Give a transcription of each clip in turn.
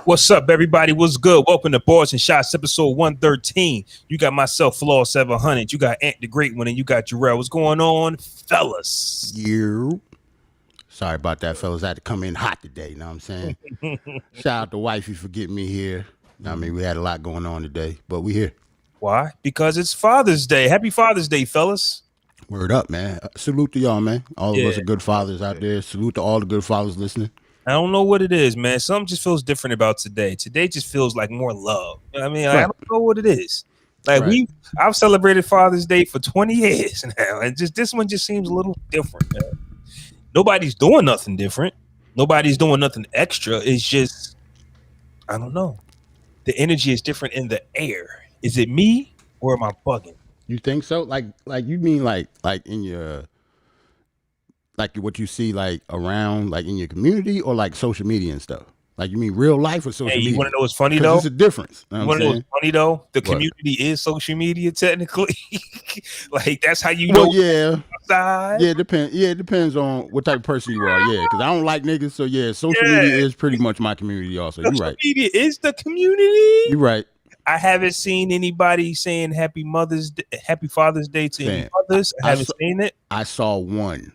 What's up, everybody? What's good? Welcome to Barz and Shotz, episode 113. You got myself, Flaw 700. You got Ant the Great One, and you got Jerrell. What's going on, fellas? You. Sorry about that, fellas. I had to come in hot today. You know what I'm saying? Shout out to wifey for getting me here. I mean, we had a lot going on today, but we here. Why? Because it's Father's Day. Happy Father's Day, fellas. Word up, man. Salute to y'all, man. All of us are good fathers out there. Salute to all the good fathers listening. I don't know what it is, man. Something just feels different about today. Today just feels like more love. I mean, I don't know what it is. Like I've celebrated Father's Day for 20 years now, and just this one just seems a little different, man. Nobody's doing nothing different. Nobody's doing nothing extra. It's just, I don't know. The energy is different in the air. Is it me or am I bugging? You think so? Like you mean like in your, like what you see like around like in your community or like social media and stuff? Like you mean real life or social media? You want to know what's funny though? There's a difference. You want to know what's funny though? The community is social media technically. Like that's how you know. Yeah. Outside. Yeah, it depends on what type of person you are. Yeah, because I don't like niggas. So yeah, social media is pretty much my community also. You're right. Social media is the community. You're right. I haven't seen anody saying Happy Father's Day to any mothers. I haven't seen it. I saw one.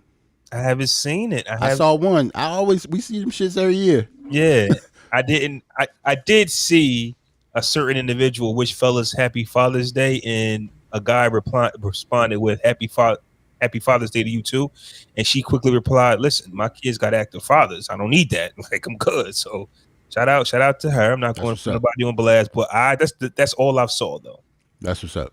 I haven't seen it. I saw one. We see them shits every year. Yeah, I didn't. I did see a certain individual wish fellas Happy Father's Day, and a guy responded with Happy Father's Day to you too, and she quickly replied, "Listen, my kids got active fathers. I don't need that. Like I'm good." So shout out to her. I'm not going to put nobody on blast, but that's all I saw though. That's what's up.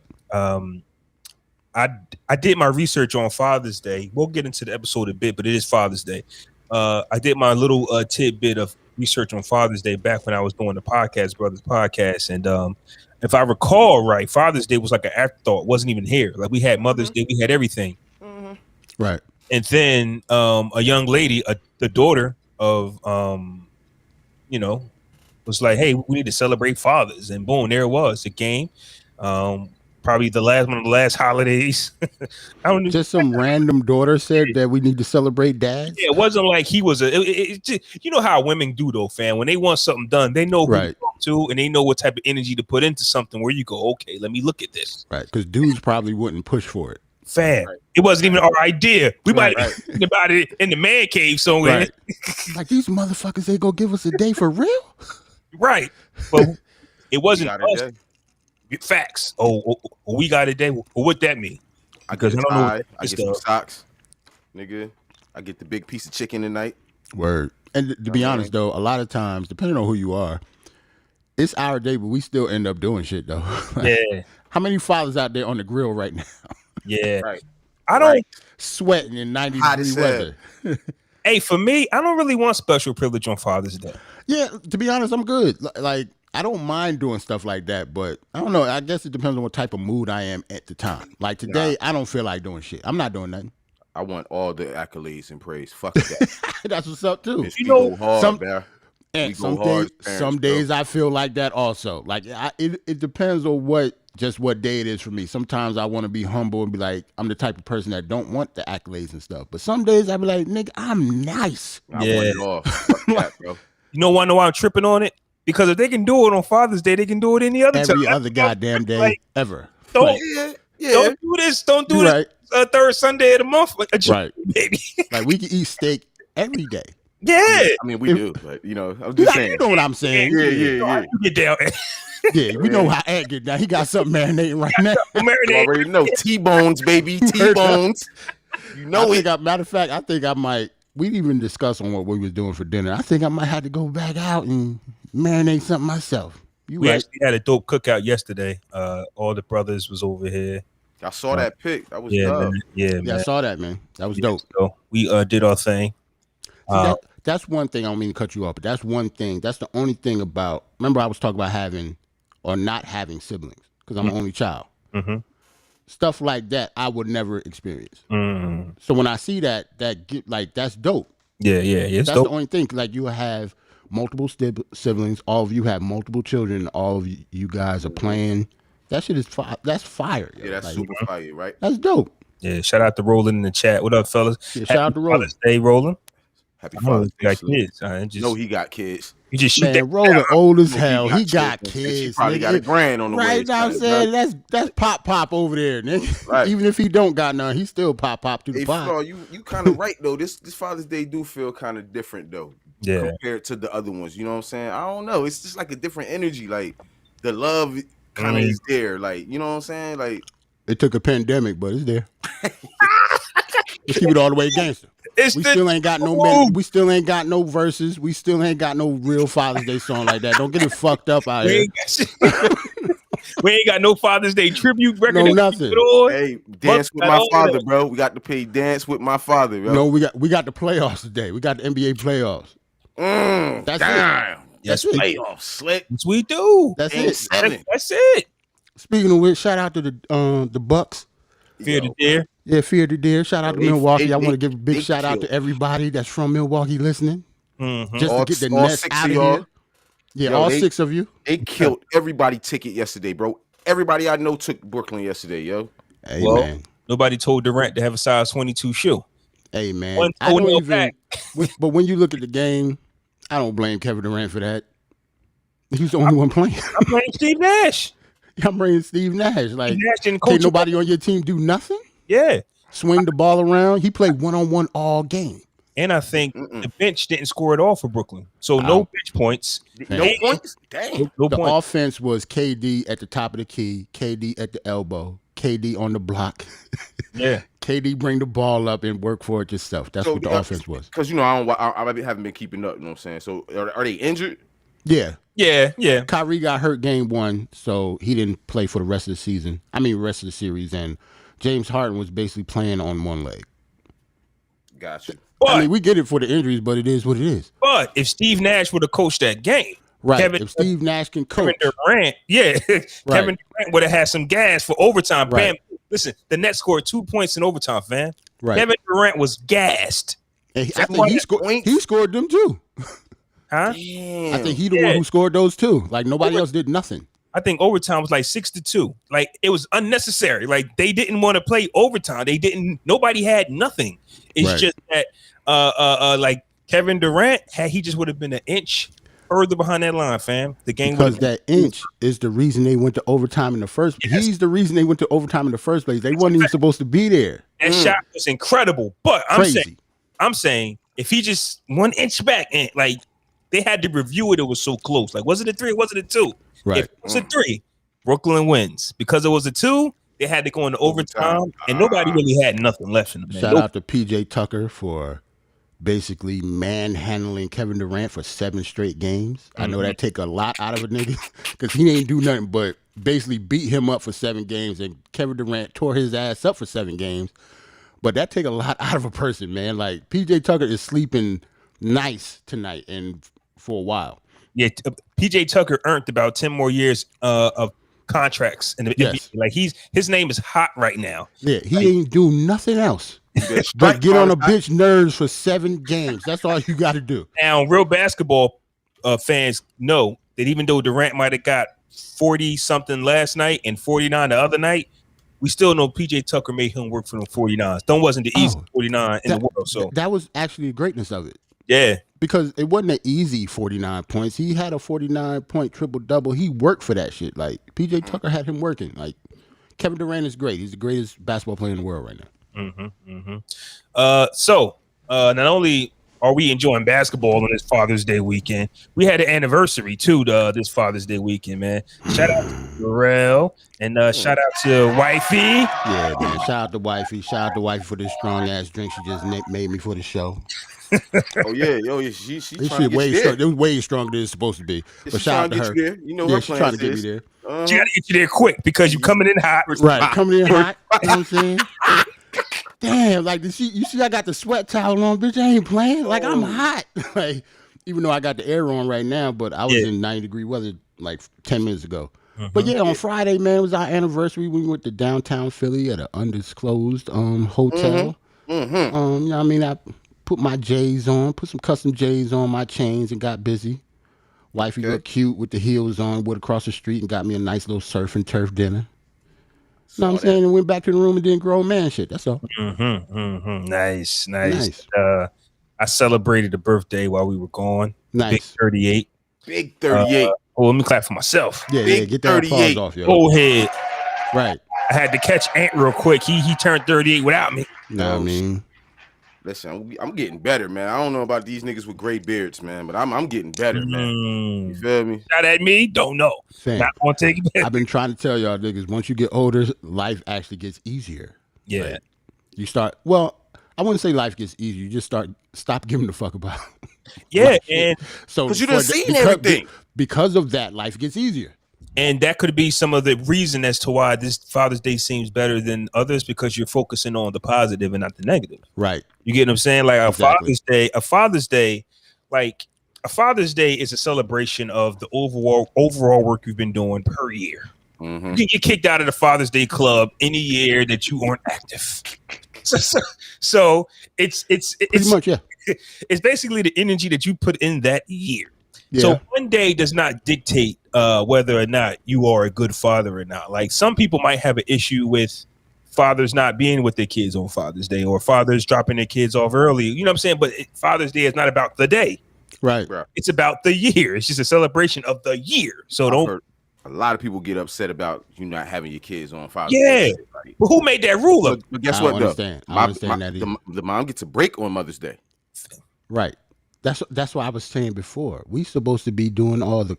I did my research on Father's Day. We'll get into the episode a bit, but it is Father's Day. I did my little tidbit of research on Father's Day back when I was doing the podcast, Brothers Podcast. And if I recall right, Father's Day was like an afterthought. It wasn't even here. Like we had Mother's Day, we had everything. Mm-hmm. Right. And then a young lady, the daughter of, was like, hey, we need to celebrate fathers. And boom, there it was, a game. Probably one of the last holidays. I don't know. Just some random daughter said that we need to celebrate dads. Yeah, it wasn't like he was you know how women do though, fam. When they want something done, they know who to talk to, and they know what type of energy to put into something where you go, okay, let me look at this. Right, because dudes probably wouldn't push for it. Fam, it wasn't even our idea. We might have think about it in the man cave somewhere. Like these motherfuckers, they go give us a day for real? Right, but it wasn't us. Facts. We got a day. Well, what that mean? I get some socks, nigga. I get the big piece of chicken tonight. Word. And to be honest though, a lot of times, depending on who you are, it's our day, but we still end up doing shit though. Yeah. How many fathers out there on the grill right now? Yeah. Right. I don't sweating in 90-degree weather. Hey, for me, I don't really want special privilege on Father's Day. Yeah, to be honest, I'm good. Like I don't mind doing stuff like that, but I don't know. I guess it depends on what type of mood I am at the time. Like today, I don't feel like doing shit. I'm not doing nothing. I want all the accolades and praise. Fuck that. That's what's up too. You know, hard, some days I feel like that also. Like it depends on what day it is for me. Sometimes I want to be humble and be like, I'm the type of person that don't want the accolades and stuff. But some days I be like, nigga, I'm nice. I want it all. Fuck that, bro. You know why I'm tripping on it? Because if they can do it on Father's Day, they can do it any other time. Every other goddamn day ever. Don't do this. Don't do this. Third Sunday of the month. Right. Baby. Like we can eat steak every day. Yeah. I mean, we do, but I'm just saying. You know what I'm saying? Yeah. You get down. Yeah, you know how Ed get down. He got something marinating right now. You already know T-bones, baby, T-bones. Matter of fact, I think I might. We even discussed on what we was doing for dinner. I think I might have to go back out and marinate something myself. We actually had a dope cookout yesterday. All the brothers was over here. I saw that pic. That was dope. Man. I saw that, man. That was dope. So we did our thing. That's one thing. I don't mean to cut you off, but that's one thing. That's the only thing about. Remember, I was talking about having or not having siblings because I'm an only child. Mm-hmm. Stuff like that I would never experience. Mm-hmm. So when I see that's dope. Yeah, it's that's dope. The only thing. Like you have multiple siblings, all of you have multiple children, all of you guys are playing. That shit is that's fire. Yeah, that's super fire, right? That's dope. Yeah, shout out to Roland in the chat. What up, fellas? Yeah, shout out to Roland. Hey, Roland. Happy Father's Day. Got kids. No, he got kids. You just shoot that. Roland old as hell. He got kids. He probably got a grand on the way. Right now, I'm saying that's pop over there, nigga. Right. Even if he don't got none, he still pop to the pot. Flaw, you kind of right though. This Father's Day do feel kind of different though. Yeah. Compared to the other ones, you know what I'm saying? I don't know. It's just like a different energy. Like the love kind of is there. Like you know what I'm saying? Like it took a pandemic, but it's there. Let's keep it all the way gangster. Still ain't got no we still ain't got no verses. We still ain't got no real Father's Day song like that. Don't get it fucked up out here. We ain't got no Father's Day tribute record. No, nothing. Hey, Dance with My Father, bro. We got to play Dance with My Father, bro. No, we got the playoffs today. We got the NBA playoffs. That's damn. It. That's playoffs, slick. Yes, we do. That's it. That's it. Speaking of which, shout out to the Bucks. Fear the Deer. Yeah, Fear the Deer. Shout out to Milwaukee. I want to give a big shout out to everybody that's from Milwaukee listening. Mm-hmm. Just to get the Nets out of here. Yeah, all 6 of you. They killed everybody ticket yesterday, bro. Everybody I know took Brooklyn yesterday, yo. Hey, man. Nobody told Durant to have a size 22 shoe. Hey, man. I don't even, but when you look at the game, I don't blame Kevin Durant for that. He's the only one playing. I'm playing Steve Nash. I'm bringing Steve Nash. Like, can't nobody on your team do nothing? Yeah. Swing the ball around. He played one-on-one all game. And I think the bench didn't score at all for Brooklyn. So no bench points. No points? Dang. The offense was KD at the top of the key, KD at the elbow, KD on the block. Yeah. KD bring the ball up and work for it yourself. That's what the offense was. Because, I haven't been keeping up, you know what I'm saying? So are they injured? Yeah. Yeah. Kyrie got hurt game 1, so he didn't play for the rest of the season. Rest of the series. And James Harden was basically playing on one leg. Gotcha. But, we get it for the injuries, but it is what it is. But if Steve Nash would have coached that game, right? If Steve Nash can coach, Kevin Durant, Kevin Durant would have had some gas for overtime. Right. Bam! Listen, the Nets scored 2 points in overtime, fam. Right. Kevin Durant was gassed. I think he scored them too. Huh? Damn. I think he the one who scored those too. Like nobody else did nothing. I think overtime was like 6-2. Like it was unnecessary. Like they didn't want to play overtime. Nobody had nothing. It's just that like Kevin Durant he just would have been an inch further behind that line, fam. The game because that inch is the reason they went to overtime in the first place. He's the reason they went to overtime in the first place. They wasn't even supposed to be there. That shot was incredible. But I'm saying if he just 1 inch back and like they had to review it, it was so close. Like, was it a 3 or was it a 2? Right. If it was a 3, Brooklyn wins. Because it was a 2, they had to go into overtime, and nobody really had nothing left in the game. Shout out to PJ Tucker for basically manhandling Kevin Durant for 7 straight games. I know that take a lot out of a nigga because he ain't do nothing but basically beat him up for 7 games, and Kevin Durant tore his ass up for 7 games. But that take a lot out of a person, man. Like, PJ Tucker is sleeping nice tonight and for a while. Yeah, PJ Tucker earned about 10 more years of contracts in the NBA. Like his name is hot right now. Yeah, he ain't do nothing else but get on a bitch nerves for 7 games. That's all you got to do. Now, real basketball fans know that even though Durant might have got 40 something last night and 49 the other night, we still know PJ Tucker made him work for them 49s. Don't wasn't the easiest 49 in the world. So that was actually the greatness of it. Yeah. Because it wasn't an easy 49 points. He had a 49-point triple-double. He worked for that shit. Like, PJ Tucker had him working. Like, Kevin Durant is great. He's the greatest basketball player in the world right now. So, not only Are we enjoying basketball on this Father's Day weekend? We had an anniversary too this Father's Day weekend, man. Shout out to Jerrell and shout out to Wifey. Yeah, man. Shout out to Wifey. Shout out to Wifey for this strong ass drink she just made me for the show. Oh yeah, she this shit way strong. It was way stronger than it's supposed to be. But shout out to her. You know, yeah, she's trying to get me there. She got to get you there quick because you coming in hot. Right, coming in hot. You know what I'm saying? Damn, like you see, I got the sweat towel on, bitch. I ain't playing. Like I'm hot. Like even though I got the air on right now, but I was in 90-degree weather like 10 minutes ago. But yeah, on Friday, man, it was our anniversary. We went to downtown Philly at an undisclosed hotel. You know what I mean? I put my J's on, put some custom J's on my chains, and got busy. Wifey looked cute with the heels on, went across the street and got me a nice little surf and turf dinner. You know what I'm saying? And went back to the room and did grown man shit. That's all. Nice. I celebrated a birthday while we were gone. Nice. Big 38. Big 38. Let me clap for myself. Yeah, get that applause off, yo. Go ahead. Right. I had to catch Ant real quick. He turned 38 without me. You know what I mean? Listen, I'm getting better, man. I don't know about these niggas with gray beards, man, but I'm getting better, man. You feel me? Not at me? Don't know. Not gonna take it back. I've been trying to tell y'all niggas, once you get older, life actually gets easier. Yeah. Like, you start, well, I wouldn't say life gets easier. You just stop giving a fuck about it. Yeah, and so because you done seen everything. Because of that, life gets easier. And that could be some of the reason as to why this Father's Day seems better than others, because you're focusing on the positive and not the negative. Right. You get what I'm saying? Like a Father's Day is a celebration of the overall work you've been doing per year. You get kicked out of the Father's Day club any year that you aren't active. So it's pretty much, yeah. It's basically the energy that you put in that year. Yeah. So one day does not dictate whether or not you are a good father or not. Like some people might have an issue with fathers not being with their kids on Father's Day, or fathers dropping their kids off early. You know what I'm saying? But Father's Day is not about the day. Right. It's about the year. It's just a celebration of the year. So a lot of people get upset about you not having your kids on Father's Day. Yeah. But who made that rule up? But guess what, though? I understand that the mom gets a break on Mother's Day. Right. That's what I was saying before. We supposed to be doing all the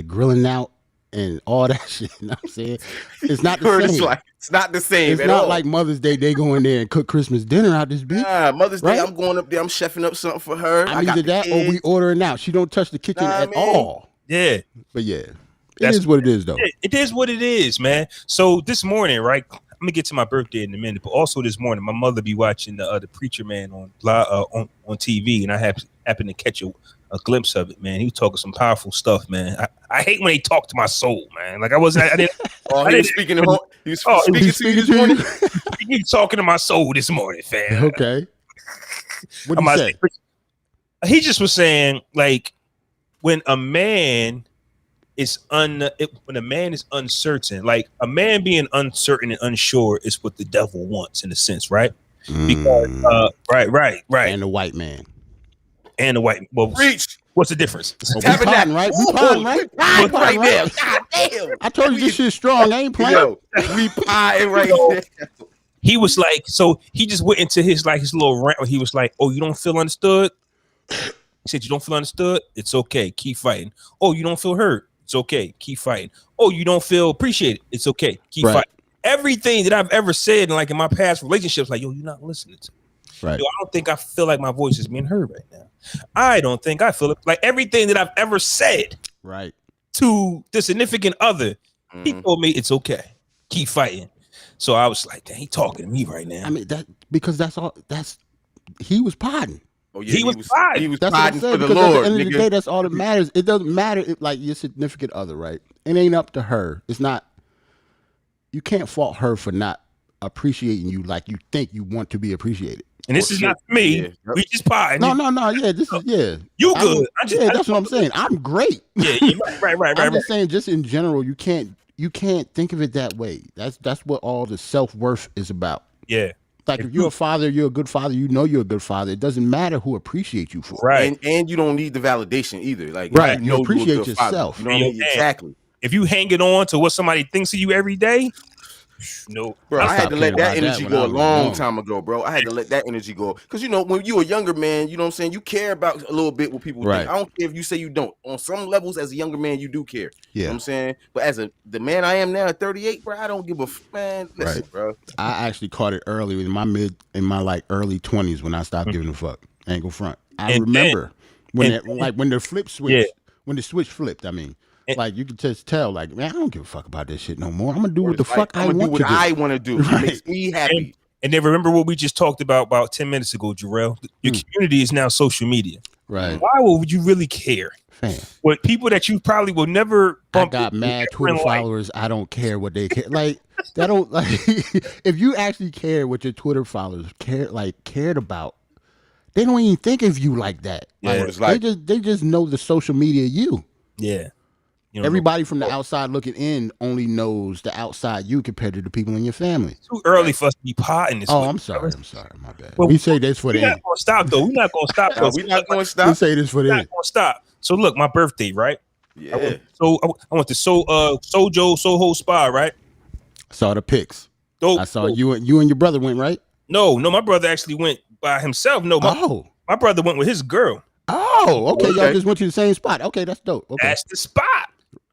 grilling out and all that shit. You know what I'm saying? It's not the same. It's not the same. It's not like Mother's Day. They go in there and cook Christmas dinner out this bitch. Yeah, Mother's Day. I'm going up there. I'm chefing up something for her. I either that or we ordering out. She don't touch the kitchen at all. Yeah. But yeah, it is what it is, though. It is what it is, man. So this morning, right? I'm gonna get to my birthday in a minute, but also this morning, my mother be watching the Preacher Man on TV, and I happened to catch a glimpse of it, man. He was talking some powerful stuff, man. I hate when they talk to my soul, man. Like I didn't. He was speaking to you this morning. He was talking to my soul this morning, fam. Okay. What did he say? He just was saying, like, when a man is uncertain, like a man being uncertain and unsure is what the devil wants, in a sense, right? Because right. And the white man. Well, what's the difference? We potting, right? We potting, right? Right there. God damn. I told you this shit's strong. I ain't playing. Yo, we potting right there. He was like, so he just went into his little rant where he was like, "Oh, you don't feel understood?" He said, "You don't feel understood? It's okay. Keep fighting. Oh, you don't feel hurt? It's okay. Keep fighting. Oh, you don't feel appreciated? It's okay. Keep fighting." Everything that I've ever said, like in my past relationships, like, yo, you're not listening to me. Right. Yo, I don't think I feel like my voice is being heard right now. I don't think I feel it. Like everything that I've ever said to the significant other, he told me it's okay. Keep fighting. So I was like, dang, he talking to me right now. I mean, because he was potting. Oh, yeah, he was potting. He was that's potting for the because Lord. At the end of the day, that's all that matters. It doesn't matter if, like, your significant other, right? It ain't up to her. It's not. You can't fault her for not appreciating you like you think you want to be appreciated. And this is not me. Yeah. We just potting. No. Yeah, this is You good? That's what I'm saying. I'm great. Yeah, right. I'm just saying, just in general, you can't think of it that way. That's what all the self-worth is about. Yeah. Like if you're a father, you're a good father. You know you're a good father. It doesn't matter who appreciates you for it. Right. And you don't need the validation either. Like you appreciate yourself. You know what I mean? Exactly. If you hanging on to what somebody thinks of you every day, No, bro. I had to let that energy go a long time ago, bro. I had to let that energy go because when you a younger man, you know what I'm saying. You care about a little bit what people think. I don't care if you say you don't. On some levels, as a younger man, you do care. You know what I'm saying. But as the man I am now at 38, bro, I don't give a man. Listen, bro. I actually caught it early in my like early 20s when I stopped giving a fuck. I ain't gonna front. I remember when the flip switch, when the switch flipped. I mean. Like you can just tell, like, man, I don't give a fuck about this shit no more. I'm gonna do what the fuck I want to do. I want to do. It makes me happy. And then remember what we just talked about 10 minutes ago, Jerrell. Your community is now social media. Right. Why would you really care? Fam. What people that you probably will never bump. I got mad Twitter followers. I don't care what they care. Like that don't like. If you actually care what your Twitter followers cared about, they don't even think of you like that. Yeah, they just know the social media you. Yeah. Everybody from the outside looking in only knows the outside you compared to the people in your family. It's too early for us to be potting this. I'm sorry. My bad. We say this for the end. We're not going to stop, though. We're not going to stop. We're not going to stop. We say this for the end. We're not going to stop. So, look, my birthday, right? Yeah. I went to Soho Spa, right? Saw the pics. I saw you and your brother went, right? No, my brother actually went by himself. No, my brother went with his girl. Oh, okay. Y'all just went to the same spot. Okay, that's dope. Okay. That's the spot.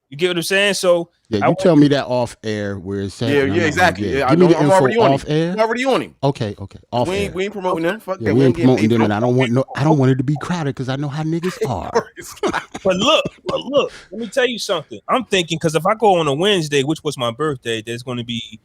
You get what I'm saying? So you tell me that off air where it's saying. Yeah, exactly. Give me the info already off air. I'm already on him. Okay. Off we air. We ain't promoting them. Fuck that. We ain't promoting them, and I don't want it to be crowded because I know how niggas are. But look. Let me tell you something. I'm thinking because if I go on a Wednesday, which was my birthday, there's going to be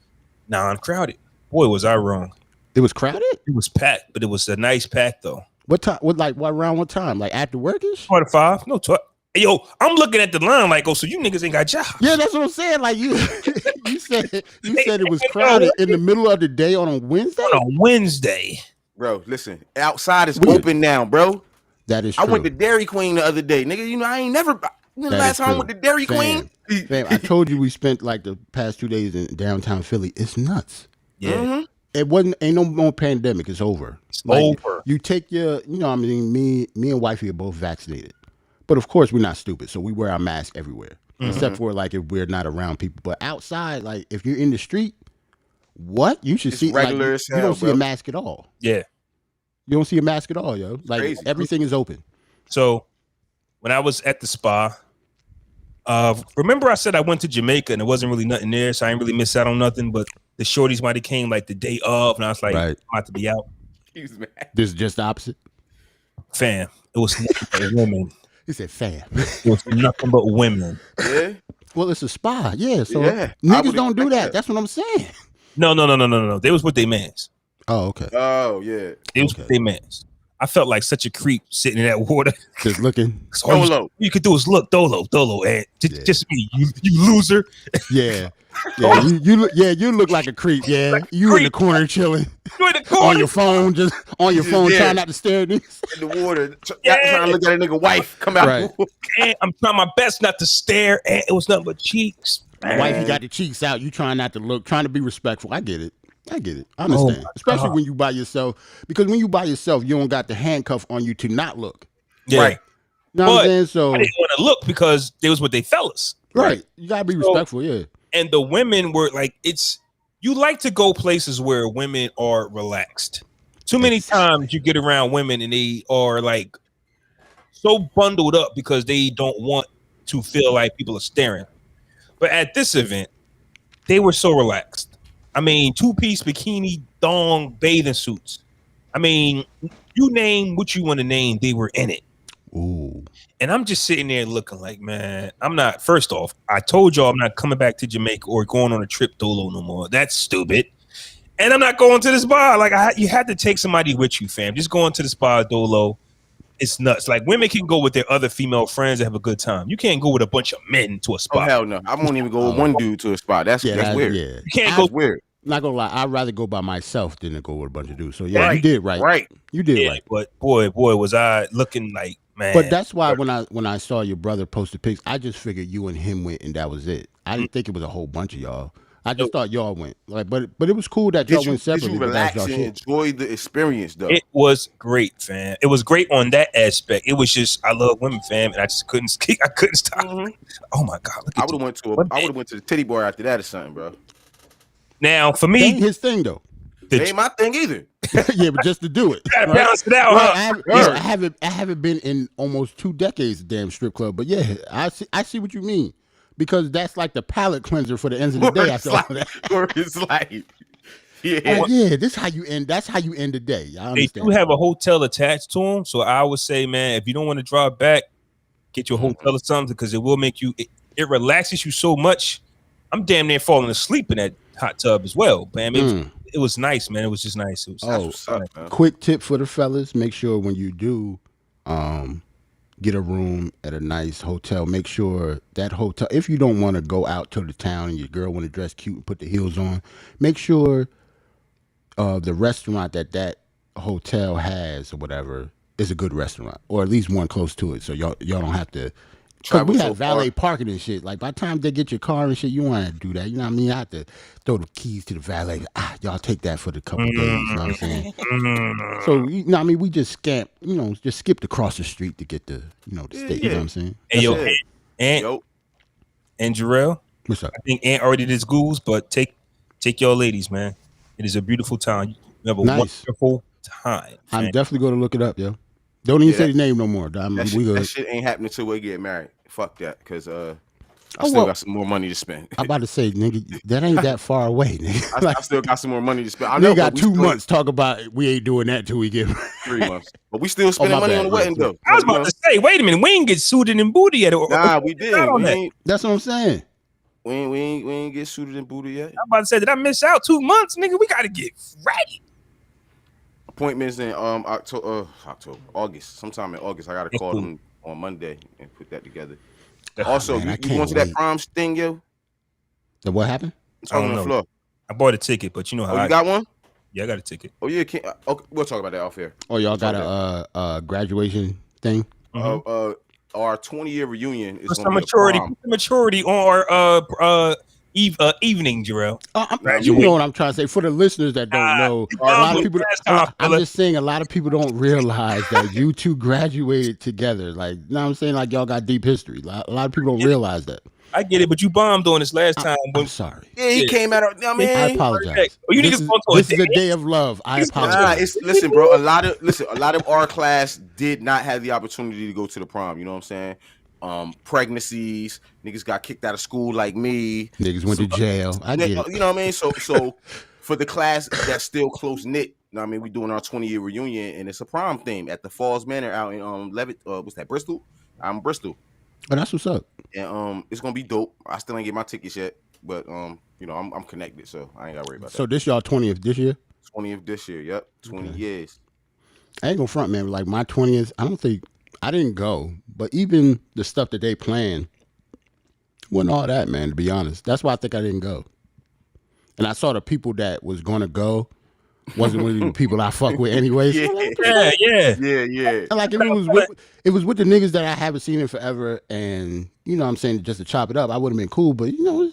non-crowded. Boy, was I wrong. It was crowded. It was packed, but it was a nice pack though. What time? What around what time? Like after workish? 25? No, 12. Yo, I'm looking at the line like, so you niggas ain't got jobs. Yeah, that's what I'm saying. Like you said it was crowded in the middle of the day on a Wednesday. On a Wednesday, bro. Listen, outside is open now, bro. That is true. I went to Dairy Queen the other day, nigga. I ain't never. The last time I went to Dairy Queen. Fam, I told you we spent like the past 2 days in downtown Philly. It's nuts. Yeah. Mm-hmm. It ain't no more pandemic. It's over. It's over. You take your, me and wifey are both vaccinated. But of course, we're not stupid, so we wear our mask everywhere, except for like if we're not around people. But outside, like if you're in the street, you should see regular. Like, you don't see a mask at all. Yeah, you don't see a mask at all, yo. Like crazy. Everything is open. So when I was at the spa, remember I said I went to Jamaica and there wasn't really nothing there, so I didn't really miss out on nothing. But the shorties might have came like the day of, and I was like, I'm about to be out. He's mad. This is just the opposite. Fam, it was women. He said, "Fam." It was nothing but women. Yeah. Well, it's a spa. Yeah. So niggas don't do that. That's what I'm saying. No. They was with their mans. Oh, okay. Oh, yeah. It was with their mans. I felt like such a creep sitting in that water. Just looking. So all you could do is look, Dolo, and just me, you loser. Yeah. Yeah, you look like a creep. Yeah, like you in the corner chilling. You in the corner on your phone, trying not to stare at niggas in the water. Trying to look at a nigga wife come out. Right. And I'm trying my best not to stare, and it was nothing but cheeks. Wife, you got the cheeks out. You trying not to look, trying to be respectful. I get it. I understand, especially when you by yourself. Because when you by yourself, you don't got the handcuff on you to not look. Yeah. Right. You know what I'm saying? So I didn't want to look because they was with they fellas. Right. You gotta be respectful. Yeah. And the women were like, you like to go places where women are relaxed. Too many times you get around women and they are like so bundled up because they don't want to feel like people are staring. But at this event, they were so relaxed. I mean, 2-piece bikini, thong, bathing suits. I mean, you name what you want to name, they were in it. Ooh. And I'm just sitting there looking like, man, I'm not. First off, I told y'all I'm not coming back to Jamaica or going on a trip Dolo no more. That's stupid. And I'm not going to the spa. Like you had to take somebody with you, fam. Just going to the spa Dolo, it's nuts. Like women can go with their other female friends and have a good time. You can't go with a bunch of men to a spa. Oh hell no! I won't even go with one dude to a spa. That's weird. Yeah. You can't go weird. Not gonna lie, I'd rather go by myself than to go with a bunch of dudes. So yeah, you did right. Right. You did right. But boy, was I looking like, man. But that's why when I saw your brother post the pics, I just figured you and him went and that was it. I didn't think it was a whole bunch of y'all. I just thought y'all went. Like, but it was cool that y'all went separately. Did you relax and enjoy the experience though? It was great, fam. It was great on that aspect. It was just I love women, fam, and I just couldn't stop. Mm-hmm. Oh my god! I would have went to the titty bar after that or something, bro. Now, for me, that ain't his thing though. It ain't my thing either. Yeah, but just to do it. Gotta balance it out. Right? I haven't been in almost 2 decades, damn strip club. But yeah, I see what you mean, because that's like the palate cleanser for the ends of the day. After all that. It's like, this how you end. That's how you end the day. I understand. They do have a hotel attached to them, so I would say, man, if you don't want to drive back, get your hotel or something, because it will make you. It relaxes you so much. I'm damn near falling asleep in that hot tub as well, man. It was nice, man. It was just nice. It was quick tip for the fellas: make sure when you do get a room at a nice hotel, make sure that hotel. If you don't want to go out to the town and your girl want to dress cute and put the heels on, make sure the restaurant that hotel has or whatever is a good restaurant, or at least one close to it, so y'all don't have to. Because we have valet parking and shit. Like, by the time they get your car and shit, you want to do that. You know what I mean? I have to throw the keys to the valet. Y'all take that for the couple days. You know what I'm saying? So, you know what I mean? We just skipped across the street to get the steak. You know what I'm saying? Hey, and Jerrell. What's up? I think Ant already did his goals, but take your ladies, man. It is a beautiful town. You have a wonderful time. I'm definitely going to look it up, yo. Don't even say his name no more. That shit ain't happening till we get married. Fuck that, because I still got some more money to spend. I'm about to say, nigga, that ain't that far away, nigga. I still got some more money to spend. I know, got 2 months. Talk about we ain't doing that till we get 3 months. But we still spending money on the wedding, though. I was about to say, wait a minute, we ain't get suited in booty yet. Nah, we did. That's what I'm saying. We ain't get suited in booty yet. I'm about to say, did I miss out 2 months, nigga? We got to get ready. Appointments in August. Sometime in August. I gotta call them on Monday and put that together. Also, you going to that prom thing, yo? The what happened? I don't know. Flaw. I bought a ticket, but you know how you got one? Yeah, I got a ticket. Oh yeah, okay, we'll talk about that off here. Oh, y'all got a graduation thing? Our 20-year reunion is some maturity on our evening, Jerrell. You know what I'm trying to say. For the listeners that don't know, a lot of people. I'm just saying, a lot of people don't realize that you two graduated together. Like, you know what I'm saying? Like, y'all got deep history. A lot of people don't realize that. I get it, but you bombed on this last time. I'm sorry. Yeah, he came out. I apologize. This is a day of love. I apologize. Listen, bro. A lot of our class did not have the opportunity to go to the prom. You know what I'm saying? Pregnancies, niggas got kicked out of school like me. Niggas went to jail. I get it. You know what I mean? So for the class that's still close knit, you know what I mean? We doing our 20-year reunion, and it's a prom theme at the Falls Manor out in Levitt. What's that? Bristol? I'm Bristol. Oh, that's what's up. And it's gonna be dope. I still ain't get my tickets yet, but I'm connected, so I ain't gotta worry about that. So this y'all 20th this year? 20th this year. Yep, 20 years. I ain't gonna front, man. Like my 20th, I didn't go, but even the stuff that they planned wasn't all that, man, to be honest. That's why I think I didn't go. And I saw the people that was going to go wasn't one of the people I fuck with anyways. Yeah. And like it was with the niggas that I haven't seen in forever, and you know what I'm saying, just to chop it up, I would have been cool, but you know,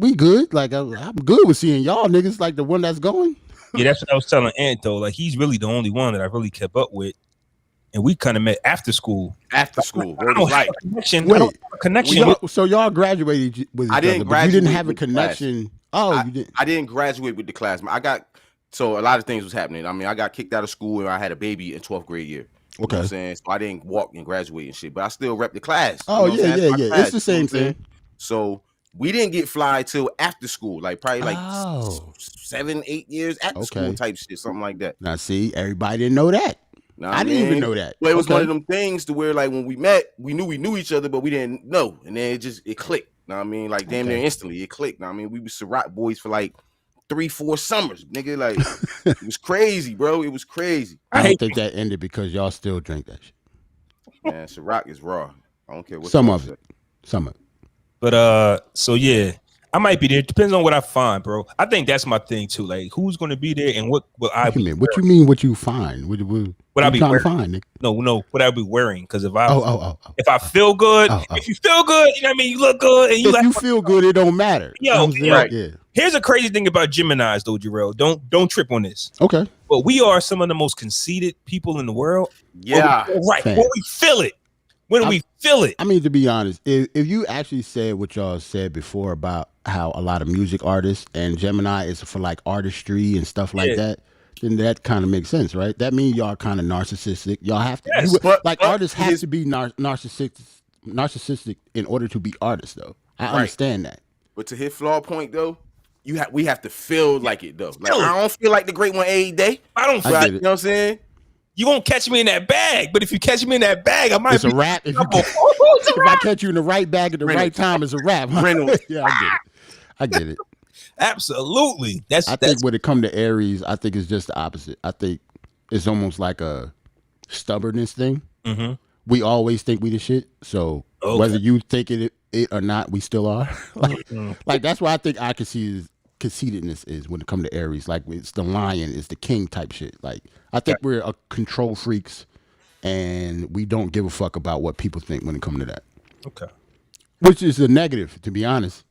we good. Like I'm good with seeing y'all niggas, like the one that's going. Yeah, that's what I was telling Ant though. Like he's really the only one that I really kept up with. And we kind of met after school. I don't have a connection. So y'all graduated with each other, but you didn't have a connection. You didn't. I didn't graduate with the class. So a lot of things was happening. I mean, I got kicked out of school and I had a baby in 12th grade year. Okay. You know what I'm saying? So I didn't walk and graduate and shit, but I still rep the class. Oh, you know yeah. It's the same thing. So we didn't get fly till after school, like probably 7-8 years after school type shit, something like that. Now see, everybody didn't know that. I didn't even know that. Well, it was one of them things to where like when we met, we knew each other, but we didn't know. And then it clicked. Know what I mean? Like damn near instantly, it clicked. Know what I mean? We were Ciroc boys for like 3-4 summers, nigga. Like it was crazy, bro. It was crazy. I don't think that ended because y'all still drink that shit. Man, Ciroc is raw. I don't care what. Some of it. But so yeah, I might be there. Depends on what I find, bro. I think that's my thing too. Like, who's going to be there and what will I be? What you mean? What you find? What I be trying wearing? To find, Nick? No. What I be wearing? Because if I if I feel good, if you feel good, you know what I mean. You look good, and you feel good. It don't matter. Yeah. Here's a crazy thing about Geminis, though, Jerrell. Don't trip on this. Okay. But we are some of the most conceited people in the world. Yeah. Right. When we feel it. When we feel it. I mean, to be honest, if you actually said what y'all said before about how a lot of music artists and Gemini is for like artistry and stuff like that, then that kind of makes sense, right? That means y'all kind of narcissistic. Y'all have to, artists have to be narcissistic in order to be artists, though. I understand that. But to hit Flaw point, though, we have to feel like it, though. Like, I don't feel like the great one every day. I don't feel like, you know what I'm saying? You won't catch me in that bag, but if you catch me in that bag, I might. It's a rap. If I catch you in the right bag at the right time, it's a rap. Yeah, I get it. Absolutely. I think when it comes to Aries, I think it's just the opposite. I think it's almost like a stubbornness thing. Mm-hmm. We always think we the shit. So whether you think it or not, we still are. like that's why I think I can see conceitedness is when it comes to Aries. Like it's the lion, it's the king type shit. Like I think we're a control freaks, and we don't give a fuck about what people think when it comes to that. Okay, which is a negative, to be honest,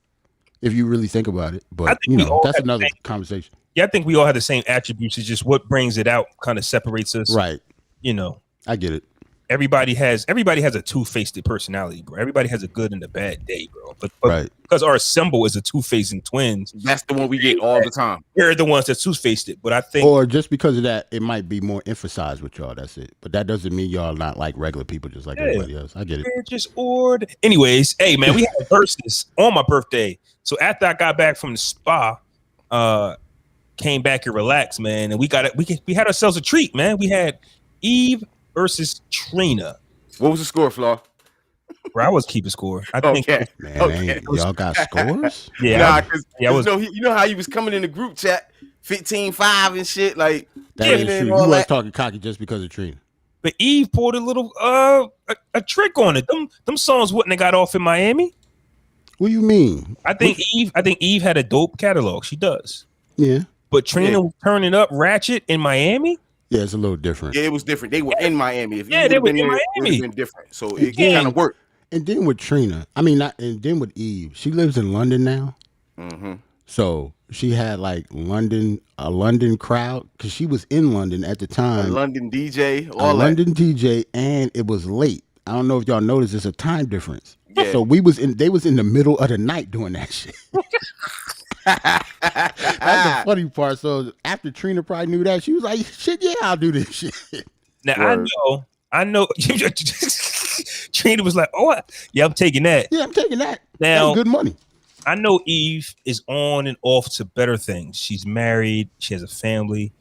if you really think about it. But that's another conversation. Yeah, I think we all have the same attributes. It's just what brings it out kind of separates us. Right. I get it. Everybody has a two-faced personality, bro. Everybody has a good and a bad day, bro. But because our symbol is a two-faced twins, that's the one we get all the time. We're the ones that two-faced it. But I think, or just because of that, it might be more emphasized with y'all. That's it. But that doesn't mean y'all not like regular people, just like everybody else. I get it. Anyways, hey man, we had Verzuz on my birthday. So after I got back from the spa, came back and relaxed, man, and we had ourselves a treat, man. We had Y.B.E versus Trina. What was the score, Flaw? Bro, I was keeping score. I think y'all got scores? Yeah. You know how you was coming in the group chat 15-5 and shit, like that is true. You was talking cocky just because of Trina. But Y.B.E pulled a little a trick on it. Them songs wouldn't have got off in Miami. What do you mean? I think Y.B.E had a dope catalog. She does. Yeah. But Trina was turning up ratchet in Miami. Yeah, it's a little different. Yeah, it was different. They were in Miami. If they were in Miami. It would have been different. So it kind of worked. And then with Trina, and then with Y.B.E, she lives in London now. Mm-hmm. So she had like a London crowd because she was in London at the time. A London DJ, London DJ, and it was late. I don't know if y'all noticed, there's a time difference. Yeah. So they was in the middle of the night doing that shit. That's the funny part. So after Trina probably knew that, she was like, "Shit, yeah, I'll do this shit." Now I know. Trina was like, "Oh, yeah, I'm taking that. Yeah, I'm taking that. Now, that's good money." I know Y.B.E is on and off to better things. She's married. She has a family.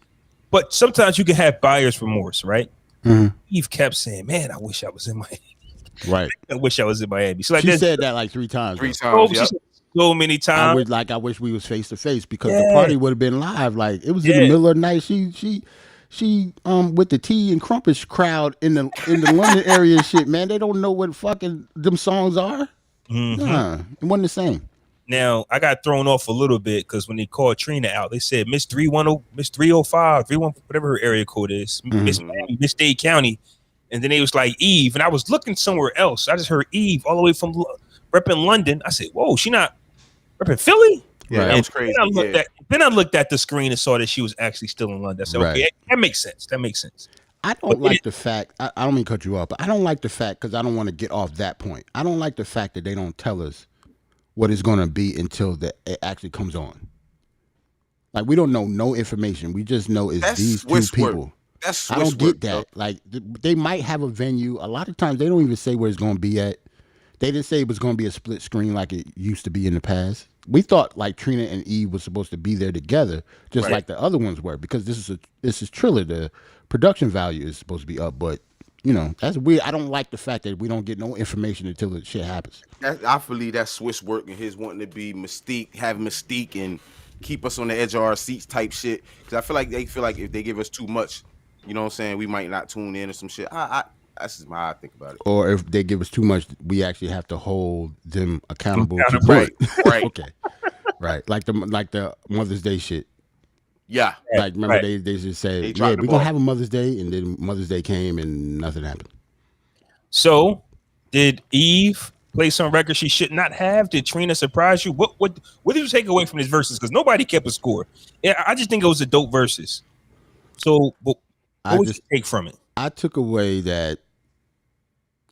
But sometimes you can have buyer's remorse, right? Mm-hmm. Y.B.E kept saying, "Man, I wish I was in Miami." Right. I wish I was in Miami. So like she said that like 3 times. So many times. I wish we was face to face because the party would have been live. Like it was in the middle of the night. She with the tea and crumpets crowd in the London area and shit, man. They don't know what fucking them songs are. Mm-hmm. Nah, it wasn't the same. Now I got thrown off a little bit because when they called Trina out, they said Miss 310, Miss 305, 31, whatever her area code is, Miss Dade County, and then they was like Y.B.E, and I was looking somewhere else. I just heard Y.B.E all the way from repping London. I said, "Whoa, she not repping Philly?" Yeah, that was crazy. Then I looked at the screen and saw that she was actually still in London. I said, "Okay, that makes sense. That makes sense." I don't like the fact. I don't mean to cut you off, but I don't like the fact because I don't want to get off that point. I don't like the fact that they don't tell us what it's going to be until it actually comes on. Like we don't know no information. We just know it's these two people. I don't get that. Like they might have a venue. A lot of times they don't even say where it's going to be at. They didn't say it was going to be a split screen like it used to be in the past. We thought like Trina and Y.B.E was supposed to be there together, just like the other ones were, because this is Triller. The production value is supposed to be up, but that's weird. I don't like the fact that we don't get no information until the shit happens. I believe that's Swiss work and his wanting to be have mystique and keep us on the edge of our seats type shit. Because I feel like they feel like if they give us too much, you know what I'm saying, we might not tune in or some shit. That's just how I think about it. Or if they give us too much, we actually have to hold them accountable. Right. Okay. Right. Like the Mother's Day shit. Yeah. Like remember they just said, we're gonna have a Mother's Day, and then Mother's Day came and nothing happened. So did Y.B.E play some record she should not have? Did Trina surprise you? What did you take away from this Verzuz? Because nobody kept a score. Yeah, I just think it was a dope Verzuz. So what would you take from it? I took away that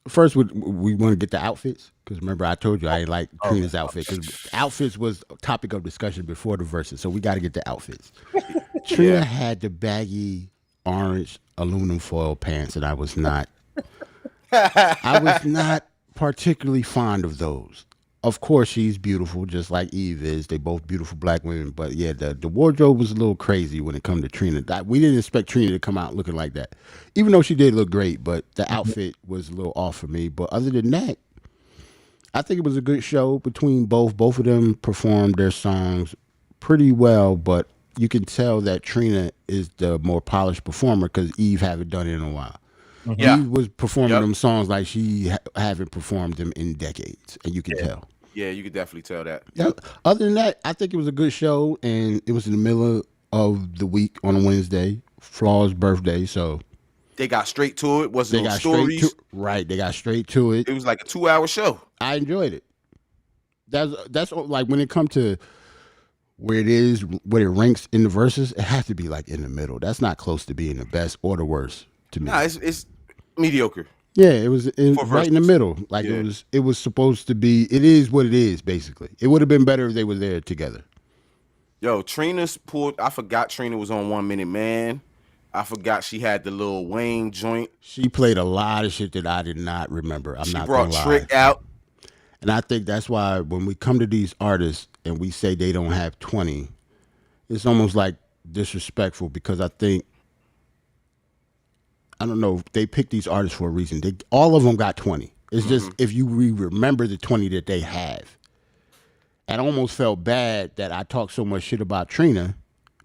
first we want to get the outfits because remember I told you I ain't like Trina's outfit because outfits was a topic of discussion before the Verzuz, so we got to get the outfits. Trina had the baggy orange aluminum foil pants, and I was not particularly fond of those. Of course, she's beautiful, just like Eve is. They both beautiful black women. But yeah, the wardrobe was a little crazy when it come to Trina. We didn't expect Trina to come out looking like that, even though she did look great. But the outfit was a little off for me. But other than that, I think it was a good show between both. Both of them performed their songs pretty well, but you can tell that Trina is the more polished performer because Eve haven't done it in a while. Yeah. Eve was performing them songs like she haven't performed them in decades, and you can tell. Yeah, you could definitely tell that. Yeah. Other than that, I think it was a good show, and it was in the middle of the week on a Wednesday, Flaw's birthday, so they got straight to it. Wasn't no stories. Right, they got straight to it. It was like a 2-hour show. I enjoyed it. That's like when it comes to where it ranks in the Verzuz, it has to be like in the middle. That's not close to being the best or the worst to me. Nah, it's mediocre. Yeah, it was right in the middle. Like it was supposed to be. It is what it is. Basically, it would have been better if they were there together. Yo, Trina's pulled. I forgot Trina was on 1 Minute Man. I forgot she had the Lil Wayne joint. She played a lot of shit that I did not remember. She brought Trick out, and I think that's why when we come to these artists and we say they don't have 20, it's almost like disrespectful because I think. I don't know. They picked these artists for a reason. All of them got 20. It's just if you remember the 20 that they have. And I almost felt bad that I talked so much shit about Trina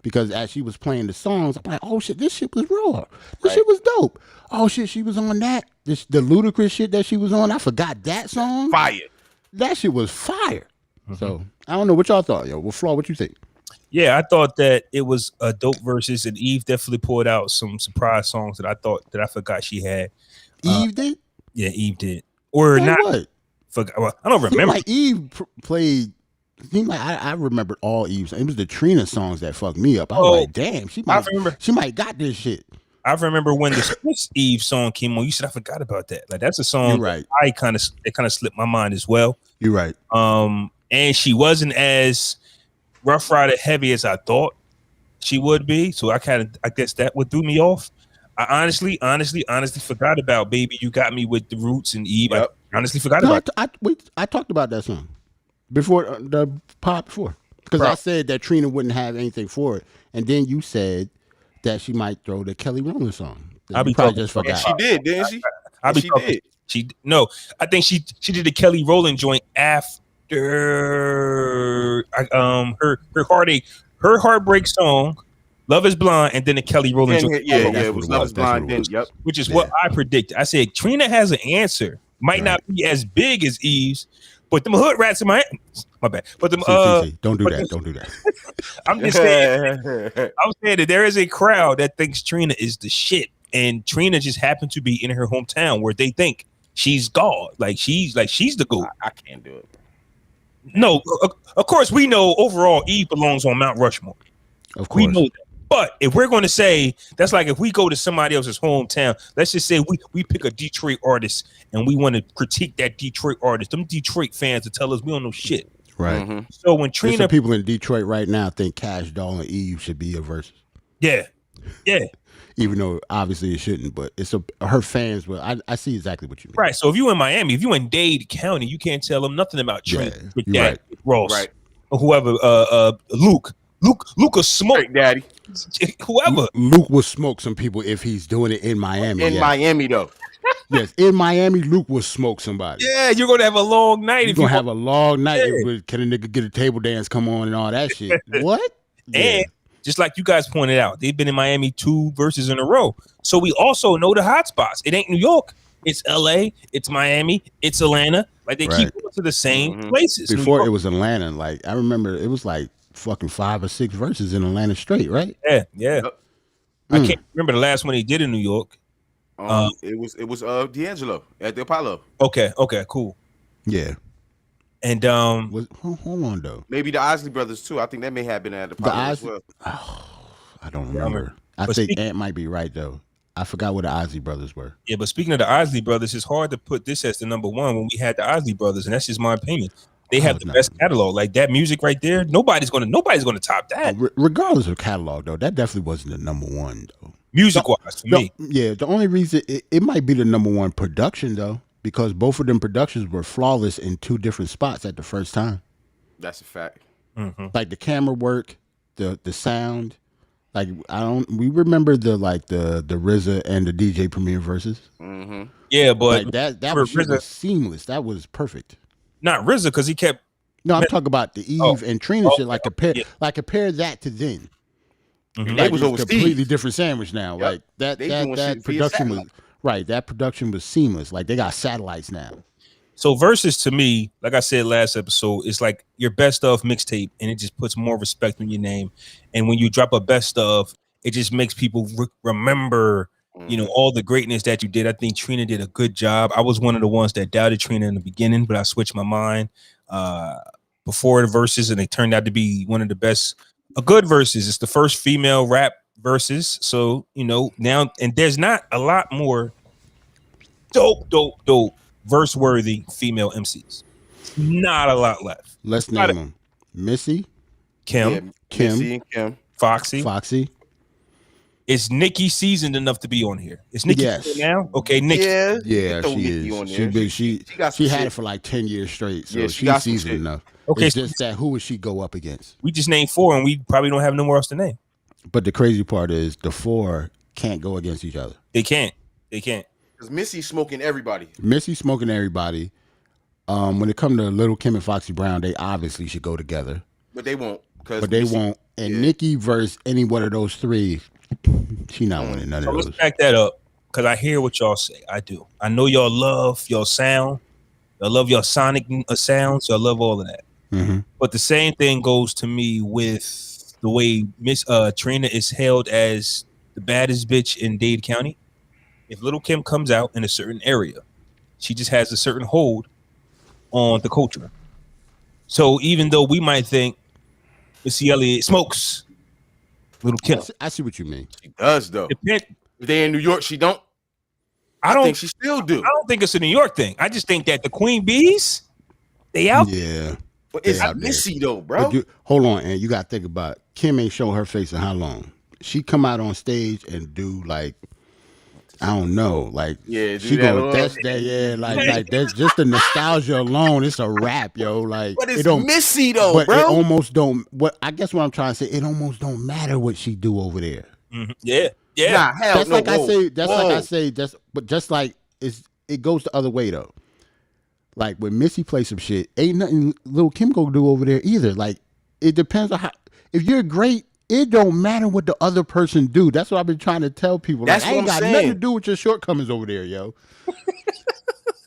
because as she was playing the songs, I'm like, oh shit, this shit was raw. This shit was dope. Oh shit, she was on that. The ludicrous shit that she was on. I forgot that song. Fire. That shit was fire. So I don't know what y'all thought, yo. Well, Flaw, what you think? Yeah, I thought that it was a dope Verzuz, and Eve definitely pulled out some surprise songs that I thought that I forgot she had. Eve did? Yeah, Eve did. Or not. What? Well, I don't remember. Like Eve played. I remembered all Eve's. It was the Trina songs that fucked me up. I was like, damn, she might got this shit. I remember when the Swiss Eve song came on. You said I forgot about that. Like that's a song. Right. It kind of slipped my mind as well. You're right. And she wasn't as Rough Rider heavy as I thought she would be. So I guess that would threw me off. I honestly forgot about Baby You Got Me with the Roots and Eve. Yep. I honestly forgot about it. I talked about that song before the pod before because I said that Trina wouldn't have anything for it, and then you said that she might throw the Kelly Rowland song. I probably just forgot. She did, didn't she? She did. No, I think she did the Kelly Rowland joint after her heartbreak song, Love Is Blind, and then the Kelly Rowland joint. Yeah, it was Love Is Blind. Yep, which is what I predicted. I said Trina has an answer. Might not be as big as Eve's, but them hood rats in my bad. But them don't do that. Don't do that. I'm just saying. I'm saying that there is a crowd that thinks Trina is the shit, and Trina just happened to be in her hometown where they think she's God. Like she's the GOAT. I can't do it. No, of course we know overall Eve belongs on Mount Rushmore. Of course. We know that. But if we're going to say that's like if we go to somebody else's hometown, let's just say we pick a Detroit artist and we want to critique that Detroit artist. Them Detroit fans will tell us we don't know shit. Right. Mm-hmm. So when Trina, some people in Detroit right now think Cash Doll and Eve should be a Verzuz. Yeah. Even though obviously it shouldn't, but it's her fans. Well, I see exactly what you mean. Right. So if you in Miami, if you in Dade County, you can't tell them nothing about Trina with that right. Ross, right? Or whoever. Luke will smoke daddy. Whoever. Luke will smoke some people if he's doing it in Miami. Miami though. Yes, in Miami, Luke will smoke somebody. Yeah, you're gonna have a long night. You're gonna have a long night. Yeah. Can a nigga get a table dance come on and all that shit? What? And just like you guys pointed out, they've been in Miami 2 Verzuz in a row. So we also know the hot spots. It ain't New York. It's LA. It's Miami. It's Atlanta. Like they keep going to the same places. Before it was Atlanta. Like I remember it was like fucking 5 or 6 Verzuz in Atlanta straight, right? Yeah. Yep. I can't remember the last one he did in New York. It was D'Angelo at the Apollo. Okay, cool. Yeah. And hold on though. Maybe the Isley Brothers too. I think that may have been at the Apollo as well. I don't remember. I think Ant might be right though. I forgot what the Isley Brothers were. Yeah, but speaking of the Isley Brothers, it's hard to put this as the number one when we had the Isley Brothers, and that's just my opinion. They have the best catalog. Like that music right there, nobody's gonna top that. Regardless of catalog, though, that definitely wasn't the number one, though. Music-wise, for me. Yeah, the only reason it might be the number one production, though, because both of them productions were flawless in two different spots at the first time. That's a fact. Mm-hmm. Like the camera work, the sound. Like we remember the RZA and the DJ Premier Verzuz. Mm-hmm. Yeah, but like that was seamless. That was perfect. Not RZA because he kept. No, I'm talking about the Eve and Trina shit. Like compare that to then. Mm-hmm. Like, was a completely different sandwich now. Yep. Like that production was right. That production was seamless. Like they got satellites now. So Verzuz to me, like I said last episode, is like your best of mixtape, and it just puts more respect on your name. And when you drop a best of, it just makes people remember, all the greatness that you did. I think Trina did a good job. I was one of the ones that doubted Trina in the beginning, but I switched my mind before the Verzuz, and it turned out to be one of the best. A good Verzuz. It's the first female rap Verzuz. So now, and there's not a lot more dope verse-worthy female MCs. Not a lot left. Let's name them: Missy, Kim, Missy and Kim, Foxy. Is Nikki seasoned enough to be on here? Is Nikki now? Okay, Nikki. Yeah, she is. She had it for like 10 years straight, so she's seasoned enough. Okay, it's just that who would she go up against? We just named 4, and we probably don't have no more else to name. But the crazy part is the 4 can't go against each other. They can't. Because Missy's smoking everybody. When it comes to Little Kim and Foxy Brown, they obviously should go together. But they won't. And Nikki versus any one of those 3, she not winning none of those. Let's back that up, because I hear what y'all say. I do. I know y'all love your sound. Y'all love your sonic sounds. Y'all love all of that. Mm-hmm. But the same thing goes to me with the way Miss Trina is held as the baddest bitch in Dade County. If Little Kim comes out in a certain area, she just has a certain hold on the culture. So even though we might think Missy Elliott smokes, Little Kim. I see what you mean. She does, though. If they in New York, she don't. I think she still do. I don't think it's a New York thing. I just think that the Queen Bees, they out. Yeah. But it's Missy, though, bro. Hold on, and you got to think about it. Kim ain't show her face in how long? She come out on stage and do like, I don't know, like she go that's just the nostalgia alone. It's a rap, yo. Like, but it's Missy though, but bro. It almost don't. What I guess what I'm trying to say, it almost don't matter what she do over there. Mm-hmm. Yeah. Nah, hell that's no. like I say. That's like I say. But just like it goes the other way though. Like when Missy plays some shit, ain't nothing Lil Kim gonna do over there either. Like it depends on how. If you're great. It don't matter what the other person do. That's what I've been trying to tell people. Like, I ain't got nothing to do with your shortcomings over there, yo.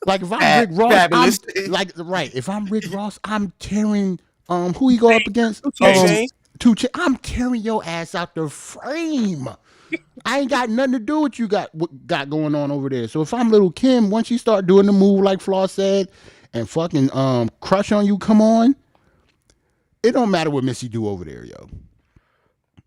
Like if I'm Rick Ross, if I'm Rick Ross, I'm tearing who he go up against? 2 Chainz. I'm tearing your ass out the frame. I ain't got nothing to do with you got going on over there. So if I'm Little Kim, once you start doing the move like Flaw said, and fucking crush on you, come on. It don't matter what Missy do over there, yo.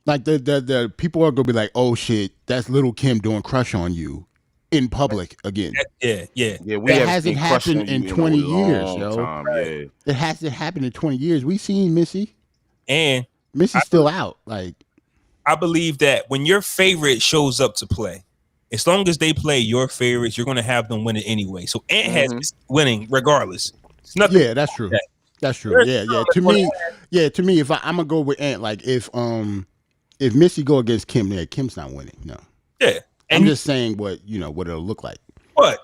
Like the people are gonna be like, oh shit, that's Little Kim doing crush on you in public again. Yeah. That hasn't happened in 20 years, yo. It hasn't happened in 20 years. We seen Missy, and Missy's still out. Like, I believe that when your favorite shows up to play, as long as they play your favorites, you're gonna have them win it anyway. So Ant has winning regardless. It's nothing. Yeah, that's true. That's true. Yeah. To me, if I'm gonna go with Ant, like if Missy go against Kim, Kim's not winning. No. Yeah. I'm just saying what it'll look like. But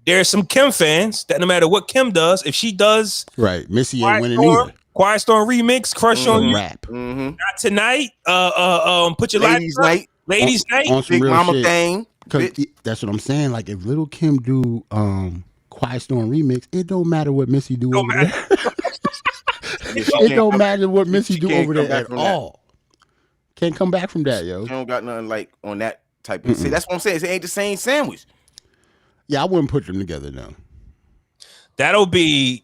there's some Kim fans that no matter what Kim does, if she does right, Missy ain't winning either. Quiet Storm remix, crush on you. Rap. Not tonight. Put your Ladies Night. Ladies Night. On some Big real Mama shit. thing. Because that's what I'm saying. Like if Little Kim do Quiet Storm remix, it don't matter what Missy do over there. It don't matter what Missy do over there at all. Can't come back from that, yo. She don't got nothing like on that type of. See, that's what I'm saying. It ain't the same sandwich. Yeah, I wouldn't put them together, no. That'll be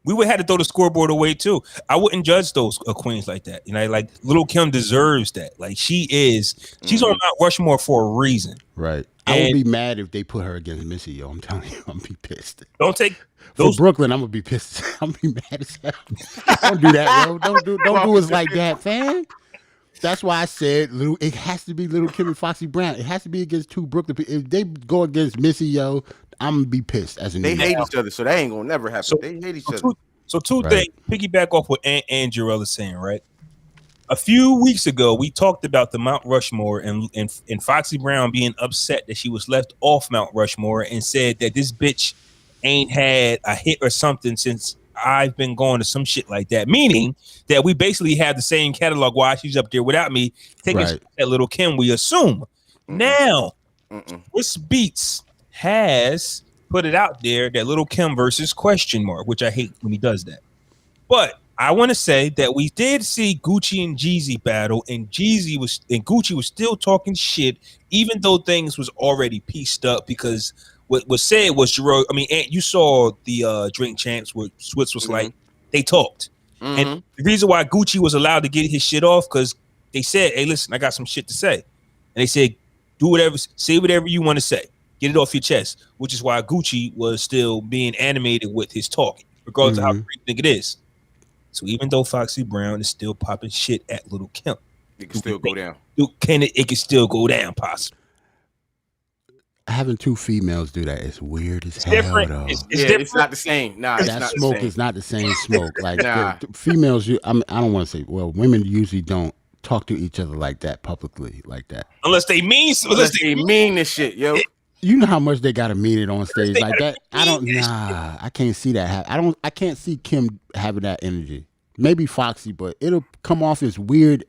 we would have to throw the scoreboard away too. I wouldn't judge those queens like that. You know, like Lil' Kim deserves that. Like she's on Mount Rushmore for a reason. Right. I would be mad if they put her against Missy, yo. I'm telling you, I'm gonna be pissed. Don't take for Brooklyn. I'm gonna be pissed. I'm gonna be mad as hell. Don't do that, yo. Don't do us like that, fam. That's why I said it has to be Lil' Kim and Foxy Brown. It has to be against two Brooklyn people. If they go against Missy, yo, I'm gonna be pissed. They hate each other, so that ain't gonna never happen. They hate each other. So two things. Piggyback off what and Jerrell is saying, right? A few weeks ago, we talked about the Mount Rushmore and Foxy Brown being upset that she was left off Mount Rushmore and said that this bitch ain't had a hit or something since I've been going to some shit like that. Meaning that we basically have the same catalog while she's up there without me taking that Lil' Kim, we assume. Now, Swiss Beats has put it out there that Lil' Kim versus ? Which I hate when he does that. But I want to say that we did see Gucci and Jeezy battle, and Gucci was still talking shit, even though things was already pieced up. Because what was said was Jerrell. I mean, you saw the Drink Champs where Switz was like they talked, and the reason why Gucci was allowed to get his shit off because they said, "Hey, listen, I got some shit to say," and they said, "Do whatever, say whatever you want to say, get it off your chest," which is why Gucci was still being animated with his talking, regardless of how great you think it is. So even though Foxy Brown is still popping shit at Lil' Kim, it can still go down. It can still go down, possibly. Having two females do that is weird as hell, though. It's different. It's not the same. Nah, that smoke is not the same smoke. Like the females, I don't want to say. Well, women usually don't talk to each other like that publicly, like that. Unless they mean this shit, yo. You know how much they gotta mean it on stage like that. I can't see that. I can't see Kim having that energy. Maybe Foxy, but it'll come off as weird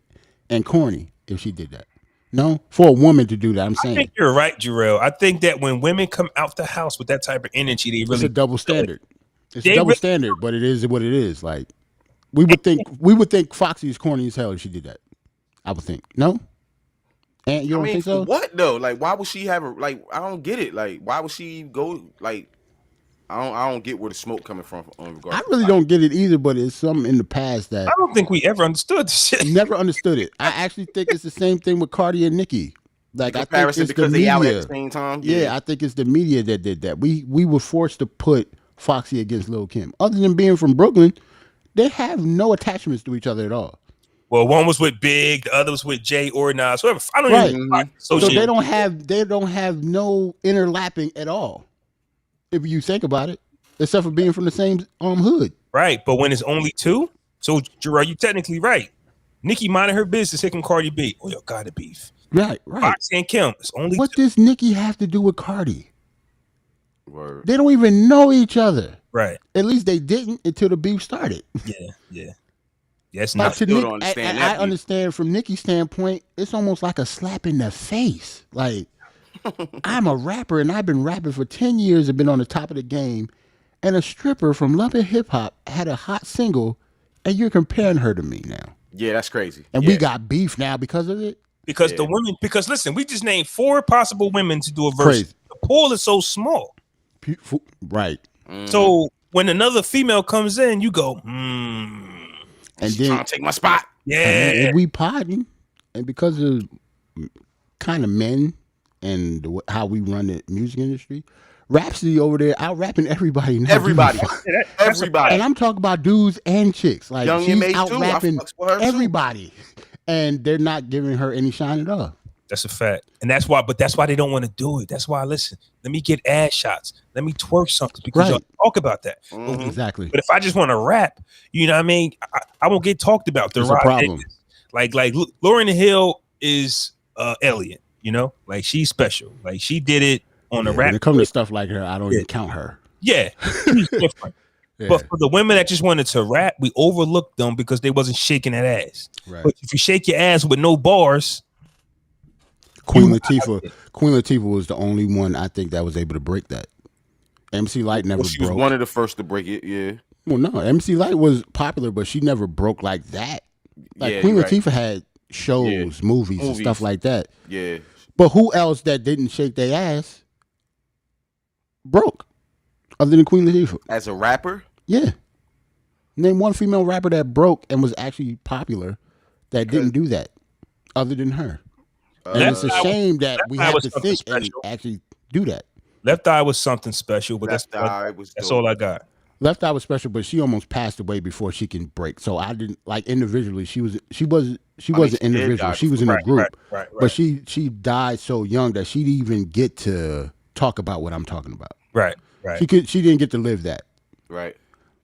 and corny if she did that. No, for a woman to do that, I'm saying. I think you're right, Jerrell. I think that when women come out the house with that type of energy, it's a double standard. It's a double standard, but it is what it is. Like we would think Foxy is corny as hell if she did that. I would think. No? And you don't think so? What though? Like, why would she have I don't get it. Like, why would she go? Like, I don't get where the smoke coming from. I really don't get it either. But it's something in the past that I don't think we ever understood this shit. Never understood it. I actually think it's the same thing with Cardi and Nicki. Like, I think it's because the media. They out at the same time. Yeah, I think it's the media that did that. We were forced to put Foxy against Lil' Kim. Other than being from Brooklyn, they have no attachments to each other at all. Well, one was with Big, the other was with Jay or Nas, whoever. I don't even. So they don't have no interlapping at all. If you think about it, except for being from the same hood. Right, but when it's only two, so Jerrell, you technically right. Nicki minding her business, hitting Cardi B. Oh, yo, got a beef. Right. Foxy and Kim. It's only. What does Nicki have to do with Cardi? Word. They don't even know each other. Right. At least they didn't until the beef started. Yeah. Yes, not. I understand from Nicki's standpoint, it's almost like a slap in the face. Like, I'm a rapper and I've been rapping for 10 years and been on the top of the game, and a stripper from Love and Hip Hop had a hot single, and you're comparing her to me now. Yeah, that's crazy. And we got beef now because of it? Because the women, listen, we just named 4 possible women to do a verse. Crazy. The pool is so small. Right. So when another female comes in, you go, and then trying to take my spot. Yeah. And we potting. And because of kind of men and how we run the music industry, Rhapsody over there out rapping everybody now. Everybody. And I'm talking about dudes and chicks. Like, Young she's out rapping everybody. And they're not giving her any shine at all. That's a fact. And that's why they don't want to do it. That's why, listen, let me get ass shots. Let me twerk something because y'all talk about that. Exactly. But if I just want to rap, you know what I mean? I won't get talked about. There's a problem. Like Lauryn Hill is Elliot, you know? Like, she's special. Like, she did it on the rap. When it comes to stuff like her, I don't even count her. Yeah. She's different. But for the women that just wanted to rap, we overlooked them because they wasn't shaking that ass. Right. But if you shake your ass with no bars, Queen Latifah was the only one I think that was able to break that. MC Lyte never broke. She was one of the first to break it, yeah. Well, no, MC Lyte was popular, but she never broke like that. Like, Queen Latifah had shows, movies, and stuff like that. Yeah. But who else that didn't shake their ass broke other than Queen Latifah? As a rapper? Yeah. Name one female rapper that broke and was actually popular that didn't do that, other than her. And it's a shame that we have to think and actually do that. Left Eye was something special, but that's all I got. Left Eye was special, but she almost passed away before she can break. So I didn't like individually. She wasn't individual. She was in a group, right. But she died so young that she didn't even get to talk about what I'm talking about. Right. She didn't get to live that. Right.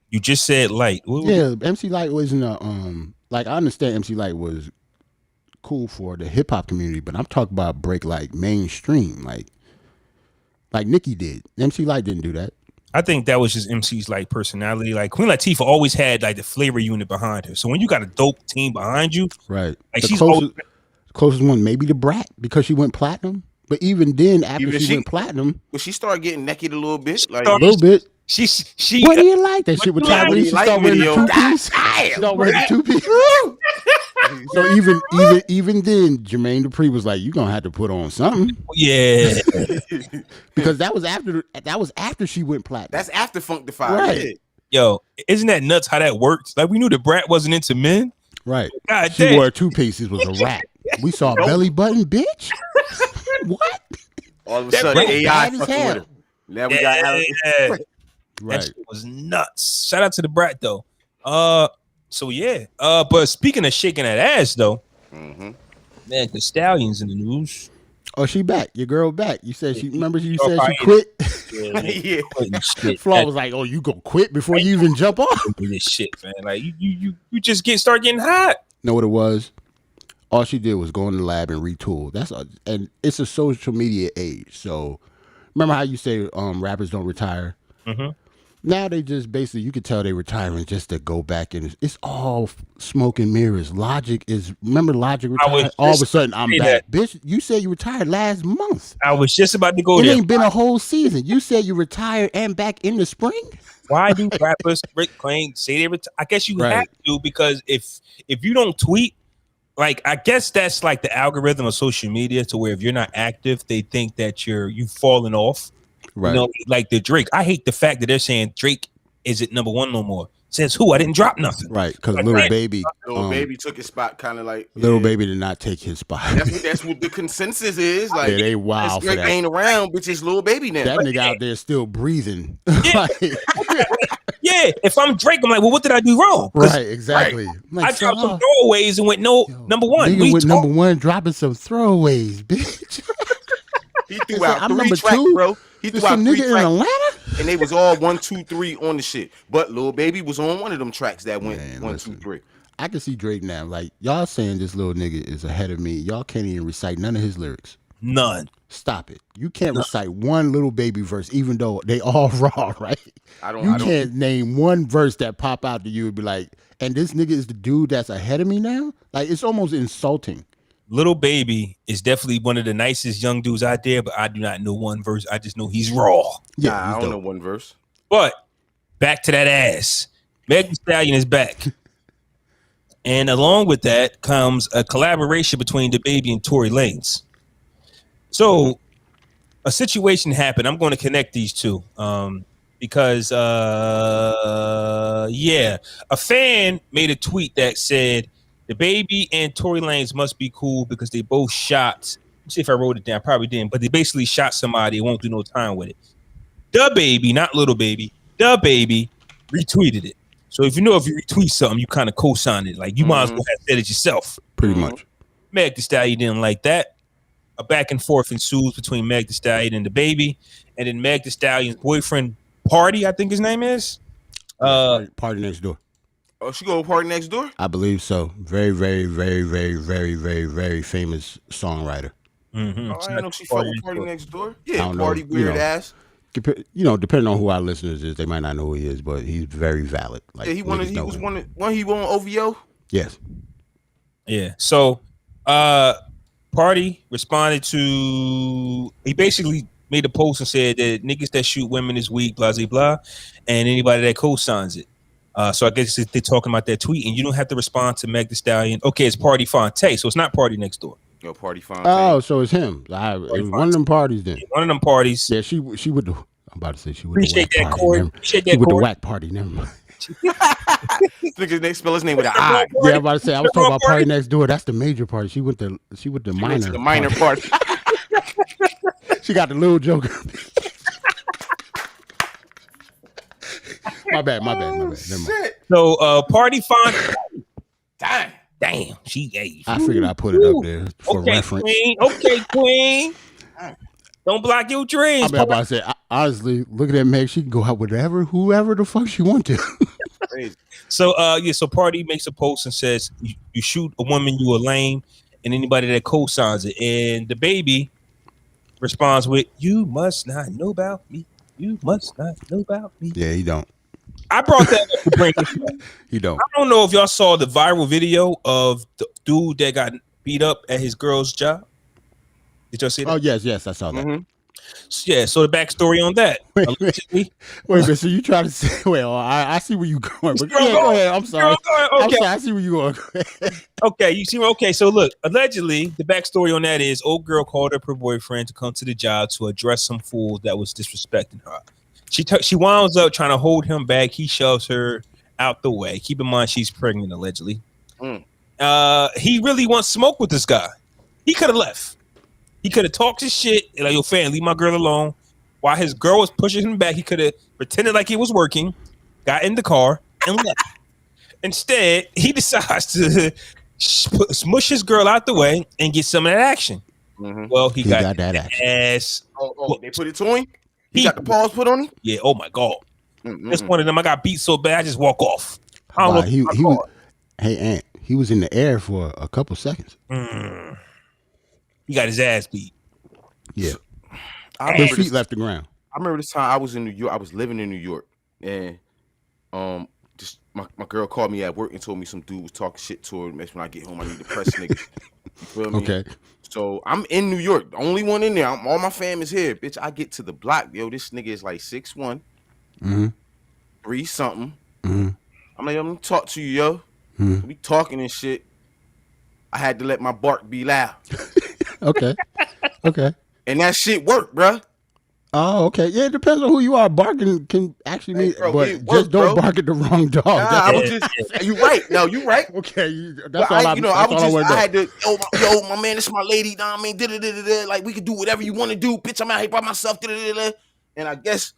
You just said Light. MC Light wasn't I understand MC Light was cool for the hip hop community, but I'm talking about break like mainstream, like Nicki did. MC Light didn't do that. I think that was just MC's like personality. Like Queen Latifah always had like the flavor unit behind her. So when you got a dope team behind you, right? Like the closest one, maybe the Brat, because she went platinum. But even then, after she went platinum, but she started getting naked a little bit, a little bit. She. What do you like that shit with Ty? When she started wearing the 2-piece, start wearing the 2-piece. So even then, Jermaine Dupri was like, "You gonna have to put on something." Yeah, because that was after she went platinum. That's after Funk Defied, right? Yo, isn't that nuts how that worked? Like we knew the Brat wasn't into men, right? God she wore 2-pieces was a rap. We saw belly button, bitch. What? All of a sudden, AI fucking with her. Now we got Right. That was nuts. Shout out to the Brat though. So yeah. But speaking of shaking that ass though, man, the Stallion's in the news. Oh, she back. Your girl back. You said she. Remember you said she quit. Yeah. Flaw was like, "Oh, you gonna quit before you even jump off?" This shit, man. Like you just start getting hot. Know what it was? All she did was go in the lab and retool. And it's a social media age. So remember how you say rappers don't retire? Mm-hmm. Now they just basically, you could tell they retiring just to go back and it's all smoke and mirrors. Logic retired. All of a sudden I'm back. Bitch, you said you retired last month. I was just about to go there. It ain't been a whole season. You said you retired and back in the spring? Why do rappers say they retire? I guess you have to, because if you don't tweet, like, I guess that's like the algorithm of social media, to where if you're not active, they think that you've fallen off. Right. You know, like the Drake. I hate the fact that they're saying Drake isn't number one no more. Says who? I didn't drop nothing. Right, because Lil Baby took his spot, kind of like Lil Baby did not take his spot. That's what the consensus is. Like, they wild for Drake that. ain't around, bitch. It's Lil Baby now. That nigga out there still breathing. Yeah. Yeah, if I'm Drake, I'm like, well, what did I do wrong? Right, exactly. Right. Like, I dropped some throwaways and went number one. Nigga went number one, dropping some throwaways, bitch. He threw out 3 tracks, bro. He threw out 3 tracks, in Atlanta, and they was all 1, 2, 3 on the shit. But Lil Baby was on one of them tracks that went 1, 2, 3. I can see Drake now. Like, y'all saying this little nigga is ahead of me. Y'all can't even recite none of his lyrics. None. Stop it. You can't recite one Lil Baby verse, even though they all raw, right? You can't name one verse that pop out to you and be like, and this nigga is the dude that's ahead of me now? Like, it's almost insulting. Lil Baby is definitely one of the nicest young dudes out there, but I do not know one verse. I just know he's raw. Yeah, I don't know one verse. But back to that ass. Meg Thee Stallion is back. And along with that comes a collaboration between DaBaby and Tory Lanez. So a situation happened. I'm going to connect these two because, a fan made a tweet that said, DaBaby and Tory Lanez must be cool because they both shot. Let's see if I wrote it down. I probably didn't, but they basically shot somebody and won't do no time with it. DaBaby, not Little Baby, DaBaby retweeted it. So if you retweet something, you kind of co-sign it. Like, you might as well have said it yourself. Pretty much. Meg Thee Stallion didn't like that. A back and forth ensues between Meg Thee Stallion and DaBaby, and then Meg Thee Stallion's boyfriend, Party, I think his name is. Party Next Door. Oh, she go Party Next Door? I believe so. Very, very, very, very, very, very, very famous songwriter. Mm-hmm. Oh, I didn't know she fought with Party Next Door. Yeah, Party weird ass. Depending on who our listeners is, they might not know who he is, but he's very valid. Like, yeah, he won OVO. Yes. Yeah. So, Party responded to. He basically made a post and said that niggas that shoot women is weak, blah blah blah, and anybody that co-signs it. So I guess they're talking about that tweet, and you don't have to respond to Meg Thee Stallion. Okay, it's Party Fonte, so it's not Party Next Door. No, Party Fonte. Oh, so it's him. It was one of them parties then. One of them parties. Yeah, she would. I'm about to say she would. Appreciate that, Corey. Appreciate that, Corey. With the whack party. Never mind. Nigga, spell his name with an I. Yeah, I'm about to say. I was talking about Party Next Door. That's the major part. She went the minor. The minor part. She got the little Joker. My bad. So, Party found. Damn. She gave. I figured I put it up there for reference. Queen. Don't block your dreams. I'm about to say, honestly, look at that Meg. She can go out with whoever the fuck she want to. So, so Party makes a post and says, you shoot a woman, you a lame, and anybody that co-signs it. And the baby responds with, you must not know about me. You must not know about me. Yeah, he don't. I brought that up to bring this up. He don't. I don't know if y'all saw the viral video of the dude that got beat up at his girl's job. Did y'all see that? Oh, yes, I saw that. Mm-hmm. Yeah, so the backstory on that. Wait, so you try to say, well, I see where you going. But go ahead. I'm sorry. Okay. I see where you going. Okay, you see. Okay, so look, allegedly, the backstory on that is old girl called up her boyfriend to come to the job to address some fool that was disrespecting her. She winds up trying to hold him back. He shoves her out the way. Keep in mind, she's pregnant, allegedly. He really wants smoke with this guy. He could have left. He could have talked his shit. Like, yo, fam, leave my girl alone. While his girl was pushing him back, he could have pretended like he was working, got in the car, and left. Instead, he decides to smush his girl out the way and get some of that action. Mm-hmm. Well, he got that ass. Oh, they put it to him? He got the paws put on him? Yeah, oh my God. That's one of them. I got beat so bad, I just walk off. Hey, Ant, he was in the air for a couple seconds. He got his ass beat. Yeah. His feet left the ground. I remember this time I was in New York. I was living in New York. And just my girl called me at work and told me some dude was talking shit to her. When I get home, I need to press niggas. You feel me? Okay. So I'm in New York. The only one in there. All my fam is here. Bitch, I get to the block. Yo, this nigga is like 6'1". 3 something. I'm like, I'm gonna talk to you, yo. We talking and shit. I had to let my bark be loud. Okay. And that shit worked, bruh. Oh, okay. Yeah, it depends on who you are. Barking can actually mean, but just don't bark at the wrong dog. I was just, you right. No, you right. Okay, that's all I had to, yo, my man, this is my lady. Know what I mean, like we could do whatever you want to do, bitch. I'm out here by myself. And I guess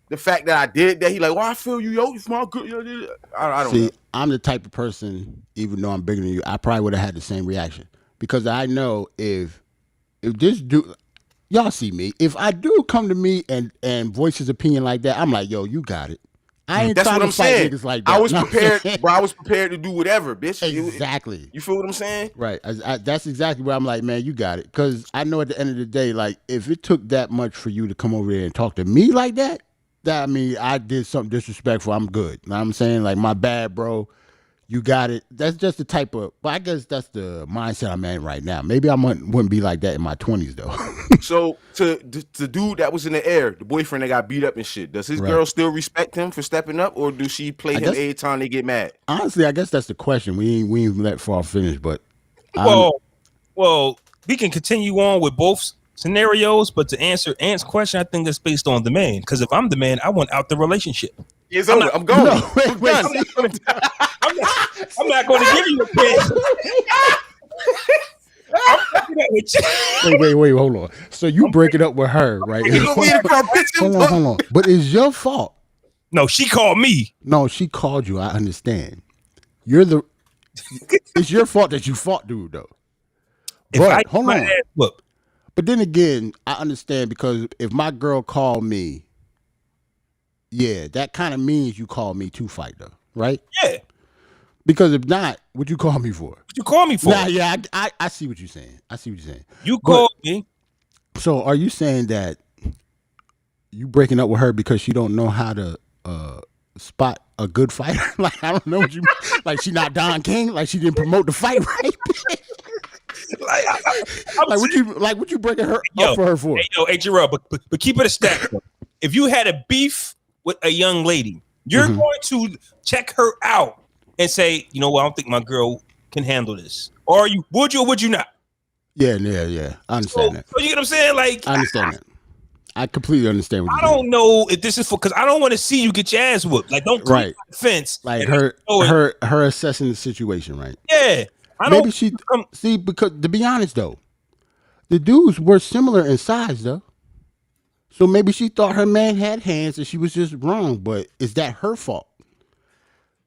the fact that I did that, he like, well, I feel you, yo. It's my good. I don't know. I'm the type of person, even though I'm bigger than you, I probably would have had the same reaction because I know if this dude. Y'all see me. If I do come to me and voice his opinion like that, I'm like, yo, you got it. I ain't trying to fight niggas like that. I was prepared, bro. I was prepared to do whatever, bitch. Exactly. You feel what I'm saying? Right. That's exactly where I'm like, man, you got it. Because I know at the end of the day, like, if it took that much for you to come over here and talk to me like that, I mean, I did something disrespectful. I'm good. You know what I'm saying? Like, my bad, bro. You got it. That's just the type of, well, I guess that's the mindset I'm in right now. Maybe I wouldn't be like that in my 20s, though. So, to the dude that was in the air, the boyfriend that got beat up and shit, does his girl still respect him for stepping up, or do she play him every time they get mad? Honestly, I guess that's the question. We ain't let Flaw finish, but. Well, we can continue on with both scenarios, but to answer Ant's question, I think that's based on the man. Because if I'm the man, I want out the relationship. It's over. I'm going. No, wait. I'm not going to give you a kiss. Wait, hold on. So you break it up with her, right? Hold on. But it's your fault. No, she called me. No, she called you. I understand. It's your fault that you fought dude, though. But hold on. But then again, I understand because if my girl called me, yeah, that kind of means you called me to fight, though, right? Yeah. Because if not, what you call me for? What you call me for? Nah, yeah, I see what you're saying. You called me. So are you saying that you breaking up with her because she don't know how to spot a good fighter? Like, I don't know what you mean. Like, she not Don King? Like, she didn't promote the fight, right? What you breaking her up for her for? Hey, Jerrell, but keep it a stack. If you had a beef with a young lady, you're going to check her out and say, you know what, I don't think my girl can handle this. Or would you or would you not? Yeah. I understand that. So you get what I'm saying? Like, I understand that. I completely understand what I don't know if this is for because I don't want to see you get your ass whooped. Like, don't come to the fence. Like her assessing the situation, right? Yeah. Maybe she see, because to be honest though, the dudes were similar in size though. So maybe she thought her man had hands and she was just wrong. But is that her fault?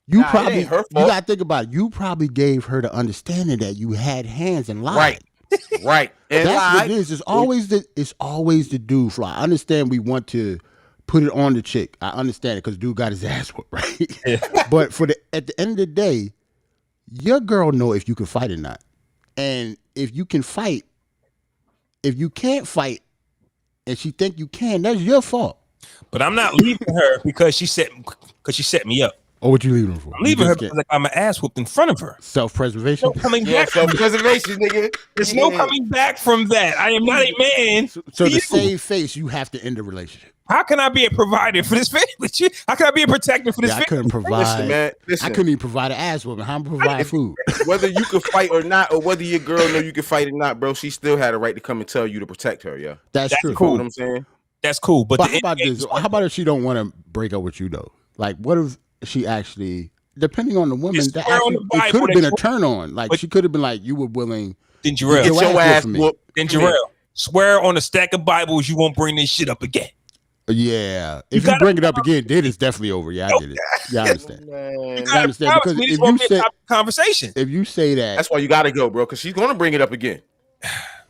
You gotta think about it. You probably gave her the understanding that you had hands and lied. Right. And that's what it is. It's always the dude, Flaw. I understand we want to put it on the chick. I understand it because dude got his ass whooped, right? Yeah. But at the end of the day, your girl know if you can fight or not. And if you can fight, if you can't fight, and she think you can, that's your fault. But I'm not leaving her because she set me up. Oh, what you leaving her for? I'm leaving her because like I'm an ass whooped in front of her. Self-preservation? Self-preservation, nigga. There's no coming back from that. I am not a man. So to save face, you have to end the relationship. How can I be a provider for this family? How can I be a protector for this family? I couldn't provide. Listen. I couldn't even provide an ass whooping. How am I provide food? Whether you can fight or not, or whether your girl know you can fight or not, bro, she still had a right to come and tell you to protect her, yeah. That's true. Cool. What I'm saying? That's cool. But how about this? How about if she don't want to break up with you though? Like, what if she actually, depending on the woman, that actually, it could have been a turn on. Like, she could have been like, you were willing. Then Jerrell, get your ass whooped. Then Jerrell, swear on a stack of Bibles you won't bring this shit up again. Yeah, if you bring it up again, then it's definitely over. Yeah, I did it. Yeah, I understand. I understand because if you say conversation, if you say that, that's why you got to go, bro. Because she's going to bring it up again.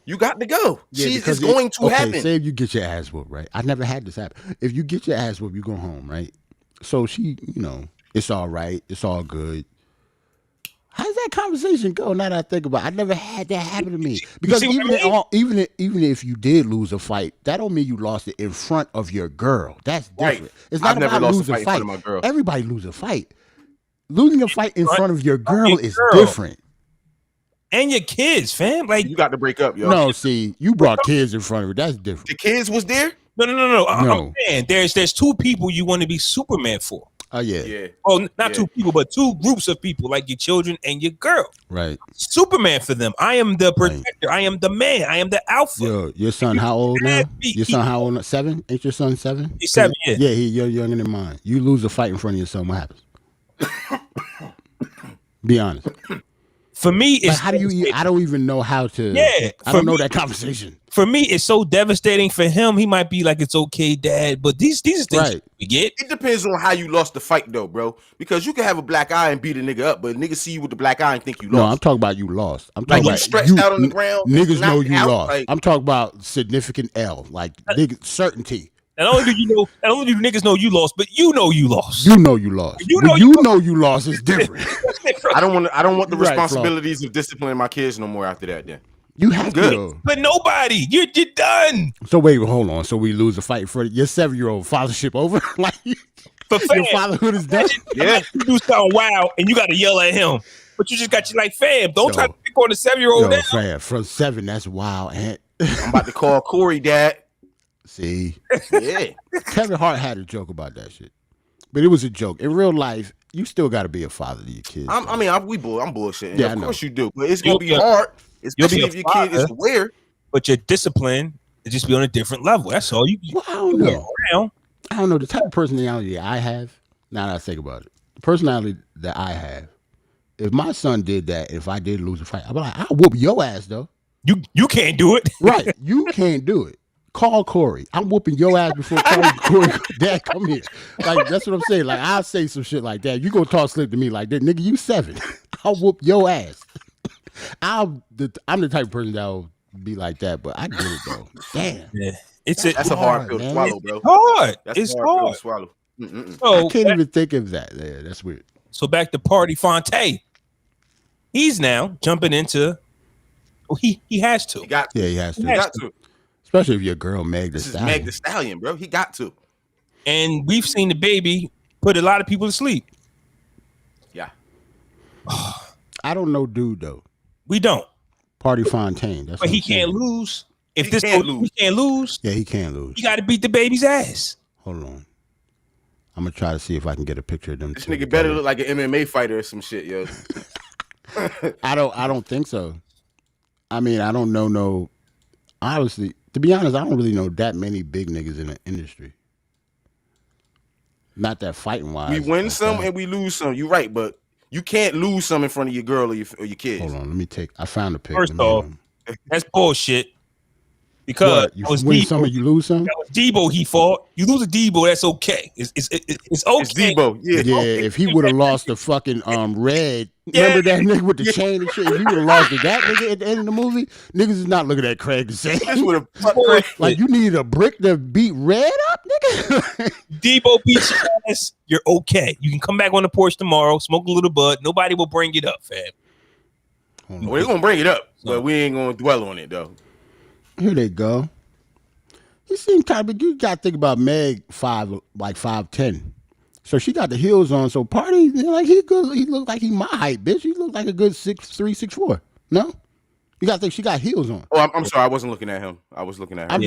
You got to go. Yeah, it's going to happen. Say if you get your ass whooped, right? I never had this happen. If you get your ass whooped, you go home, right? So she, it's all right. It's all good. How does that conversation go? Now that I think about it, I never had that happen to me. Because even if you did lose a fight, that don't mean you lost it in front of your girl. That's different. Right. It's not about losing a fight. Everybody lose a fight. Losing a fight in front of your girl is different. And your kids, fam. Like, you got to break up, yo. No, see, you brought kids in front of her. That's different. The kids was there? No. I'm saying there's two people you want to be Superman for. Oh, yeah. Oh, not two people, but two groups of people, like your children and your girl. Right. Superman for them. I am the protector. Right. I am the man. I am the alpha. Yo, your son how old now? Your son how old? 7? Ain't your son 7? He's 7, yeah. Yeah, you're younger than mine. You lose a fight in front of your son, what happens? Be honest. For me, it's how do you? I don't even know how to. Yeah, I don't know that conversation. For me, it's so devastating. For him, he might be like, "It's okay, Dad," but these things we get. It depends on how you lost the fight, though, bro. Because you can have a black eye and beat a nigga up, but niggas see you with the black eye and think you lost. No, I'm talking about you lost. I'm talking about stretched out on the ground. Niggas know you lost. Like, I'm talking about significant L, like certainty. Not only do niggas know you lost, but you know you lost. You know you lost. You know you lost is different. I don't want the responsibilities of disciplining my kids no more after that. Then you have to. But nobody, you're done. So wait, hold on. So we lose a fight for your 7-year-old fathership over? Like your fatherhood is done. Yeah, you do something wild and you got to yell at him, but you just got you like, fam. Don't try to pick on the 7-year-old. Now. Fam, from 7, that's wild. I'm about to call Corey, Dad. See, yeah. Kevin Hart had a joke about that shit, but it was a joke. In real life, you still got to be a father to your kids. I'm bullshitting. Yeah, of course you do, but it's gonna be hard, especially if your kid is aware. But your discipline is just be on a different level. That's all. I don't know. I don't know the type of personality I have. Now that I think about it, the personality that I have. If my son did that, if I did lose a fight, I'd be like, I'll whoop your ass though. You can't do it. Right, you can't do it. Call Corey. I'm whooping your ass before Corey. Dad, come here. Like, that's what I'm saying. Like, I'll say some shit like that. You gonna talk slick to me like that. Nigga, you 7. I'll whoop your ass. I'm the type of person that'll be like that, but I get it though. Damn. Yeah. That's a hard pill to swallow, bro. It's hard. It's hard pill to swallow. So, I can't even think of that. Yeah, that's weird. So back to Party Fonte. He's now jumping into he has to. He got to. Yeah, he has to. He got to. Especially if your girl Meg the Stallion. Meg the Stallion, bro. He got to. And we've seen the baby put a lot of people to sleep. Yeah. I don't know, dude, though. We don't. Party Fontaine. That's but he can't lose. If he can't lose. Yeah, he can't lose. You got to beat the baby's ass. Hold on. I'm going to try to see if I can get a picture of them. This nigga better look like an MMA fighter or some shit, yo. I don't think so. I mean, I don't know. Obviously, To be honest, I don't really know that many big niggas in the industry. Not that fighting wise. We win some and we lose some. You're right, but you can't lose some in front of your girl or your kids. Hold on, I found a pic. First off, that's bullshit. Because you win some and you lose some. That was Debo he fought. You lose a Debo, that's okay. It's okay. It's Debo. Yeah. If he would have lost the fucking Red, remember that nigga with the chain and shit? If he would have lost to that nigga at the end of the movie, niggas is not looking at Craig the same. Like you needed a brick to beat Red up, nigga. Debo beats your ass, you're okay. You can come back on the porch tomorrow, smoke a little bud. Nobody will bring it up, fam. Well, they're gonna bring it up, but we ain't gonna dwell on it though. Here they go. He seemed kind of. You got to think about Meg 5'10". So she got the heels on. So Party, like he good. He looked like he my height, bitch. He looked like a good 6'3", 6'4". No, you got to think she got heels on. Oh, I'm sorry. I wasn't looking at him. I was looking at him. I'm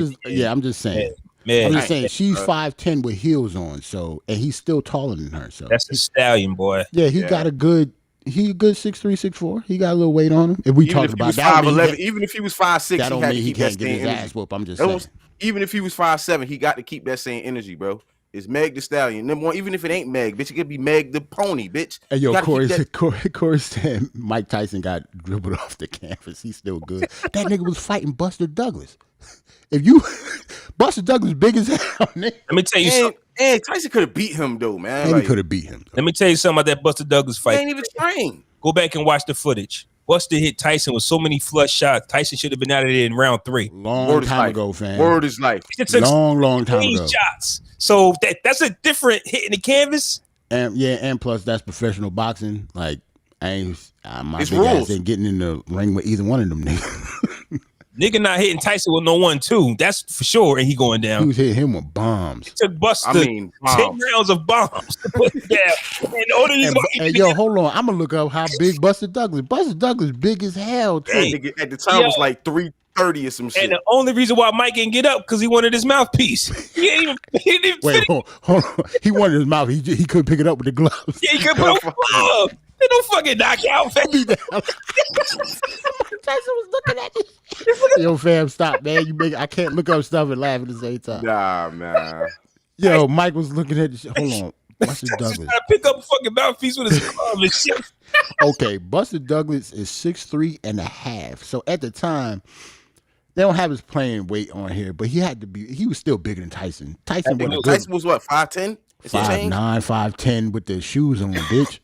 just saying. I'm just saying she's 5'10" with heels on. So and he's still taller than her. So that's a stallion, boy. Yeah, he got a good. He a good 6'3", 6'4". He got a little weight on him. If we talking about that, 5'11", even if he was 5'6", that don't mean he can't get his ass whooped. I'm just saying. Even if he was 5'7", he got to keep that same energy, bro. It's Meg the Stallion. Number one, even if it ain't Meg, bitch, it could be Meg the Pony, bitch. Hey, yo, Corey said Mike Tyson got dribbled off the canvas. He's still good. That nigga was fighting Buster Douglas. If you Buster Douglas big as hell, nigga. Let me tell you something. And Tyson could have beat him though, man. And he could have beat him. Let me tell you something about that Buster Douglas fight. He ain't even trained. Go back and watch the footage. Buster hit Tyson with so many flush shots. Tyson should have been out of there in round 3. Long time ago, fam. Word is life. Long time ago. Shots. So that's a different hit in the canvas. And plus that's professional boxing. Like my big rules. ass ain't getting in the ring with either one of them niggas. Nigga not hitting Tyson with no 1-2. That's for sure. And he going down. He was hitting him with bombs. It took Buster 10 rounds of bombs to put it down. And yo, hold on. I'm going to look up how big Buster Douglas. Buster Douglas big as hell, too. Nigga, at the time, was like 330 or some shit. And the only reason why Mike didn't get up because he wanted his mouthpiece. He didn't Wait, hold on. He wanted his mouth. He couldn't pick it up with the gloves. Yeah, he couldn't put a glove. They don't fucking knock you out, fam. Tyson was looking at you. Yo, fam, stop, man. I can't look up stuff and laugh at the same time. Nah, man. Yo, Mike was looking at the shit. Hold on. Buster Douglas. Trying to pick up a fucking mouthpiece with his glove and shit. Okay, Buster Douglas is 6'3" and a half. So at the time, they don't have his playing weight on here, but he was still bigger than Tyson. Tyson was what, 5'10"? 5'9", 5'10" with the shoes on, bitch.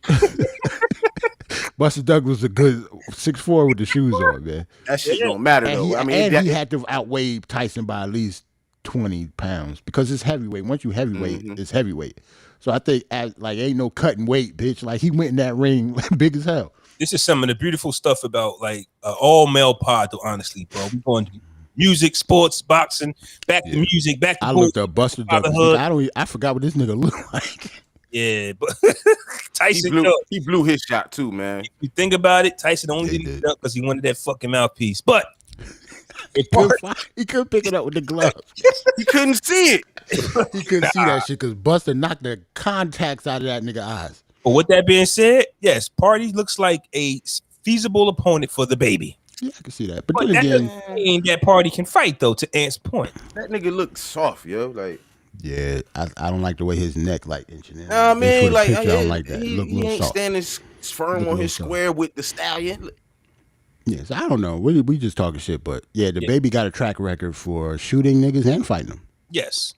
Buster Douglas was a good 6'4" with the shoes on, man. That shit don't matter though. He had to outweigh Tyson by at least 20 pounds because it's heavyweight. Once you heavyweight, it's heavyweight. So I think ain't no cutting weight, bitch. Like he went in that ring big as hell. This is some of the beautiful stuff about like all male pod, though. Honestly, bro, we going to music, sports, boxing, back to music, back to. I looked up Buster Douglas. I forgot what this nigga looked like. Yeah, but Tyson he blew his shot too, man. If you think about it, Tyson only didn't get up because he wanted that fucking mouthpiece. But he couldn't pick it up with the glove. He couldn't see it. He couldn't see that shit because Buster knocked the contacts out of that nigga eyes. But with that being said, yes, Party looks like a feasible opponent for the baby. Yeah, I can see that. But then again, that Party can fight though. To Ant's point, that nigga looks soft, yo. Like. Yeah, I don't like the way his neck like inching in. Nah, man, like I don't like that. He ain't soft. Standing firm on his square with the stallion. Yes, I don't know. We just talking shit, but yeah, the baby got a track record for shooting niggas and fighting them. Yes,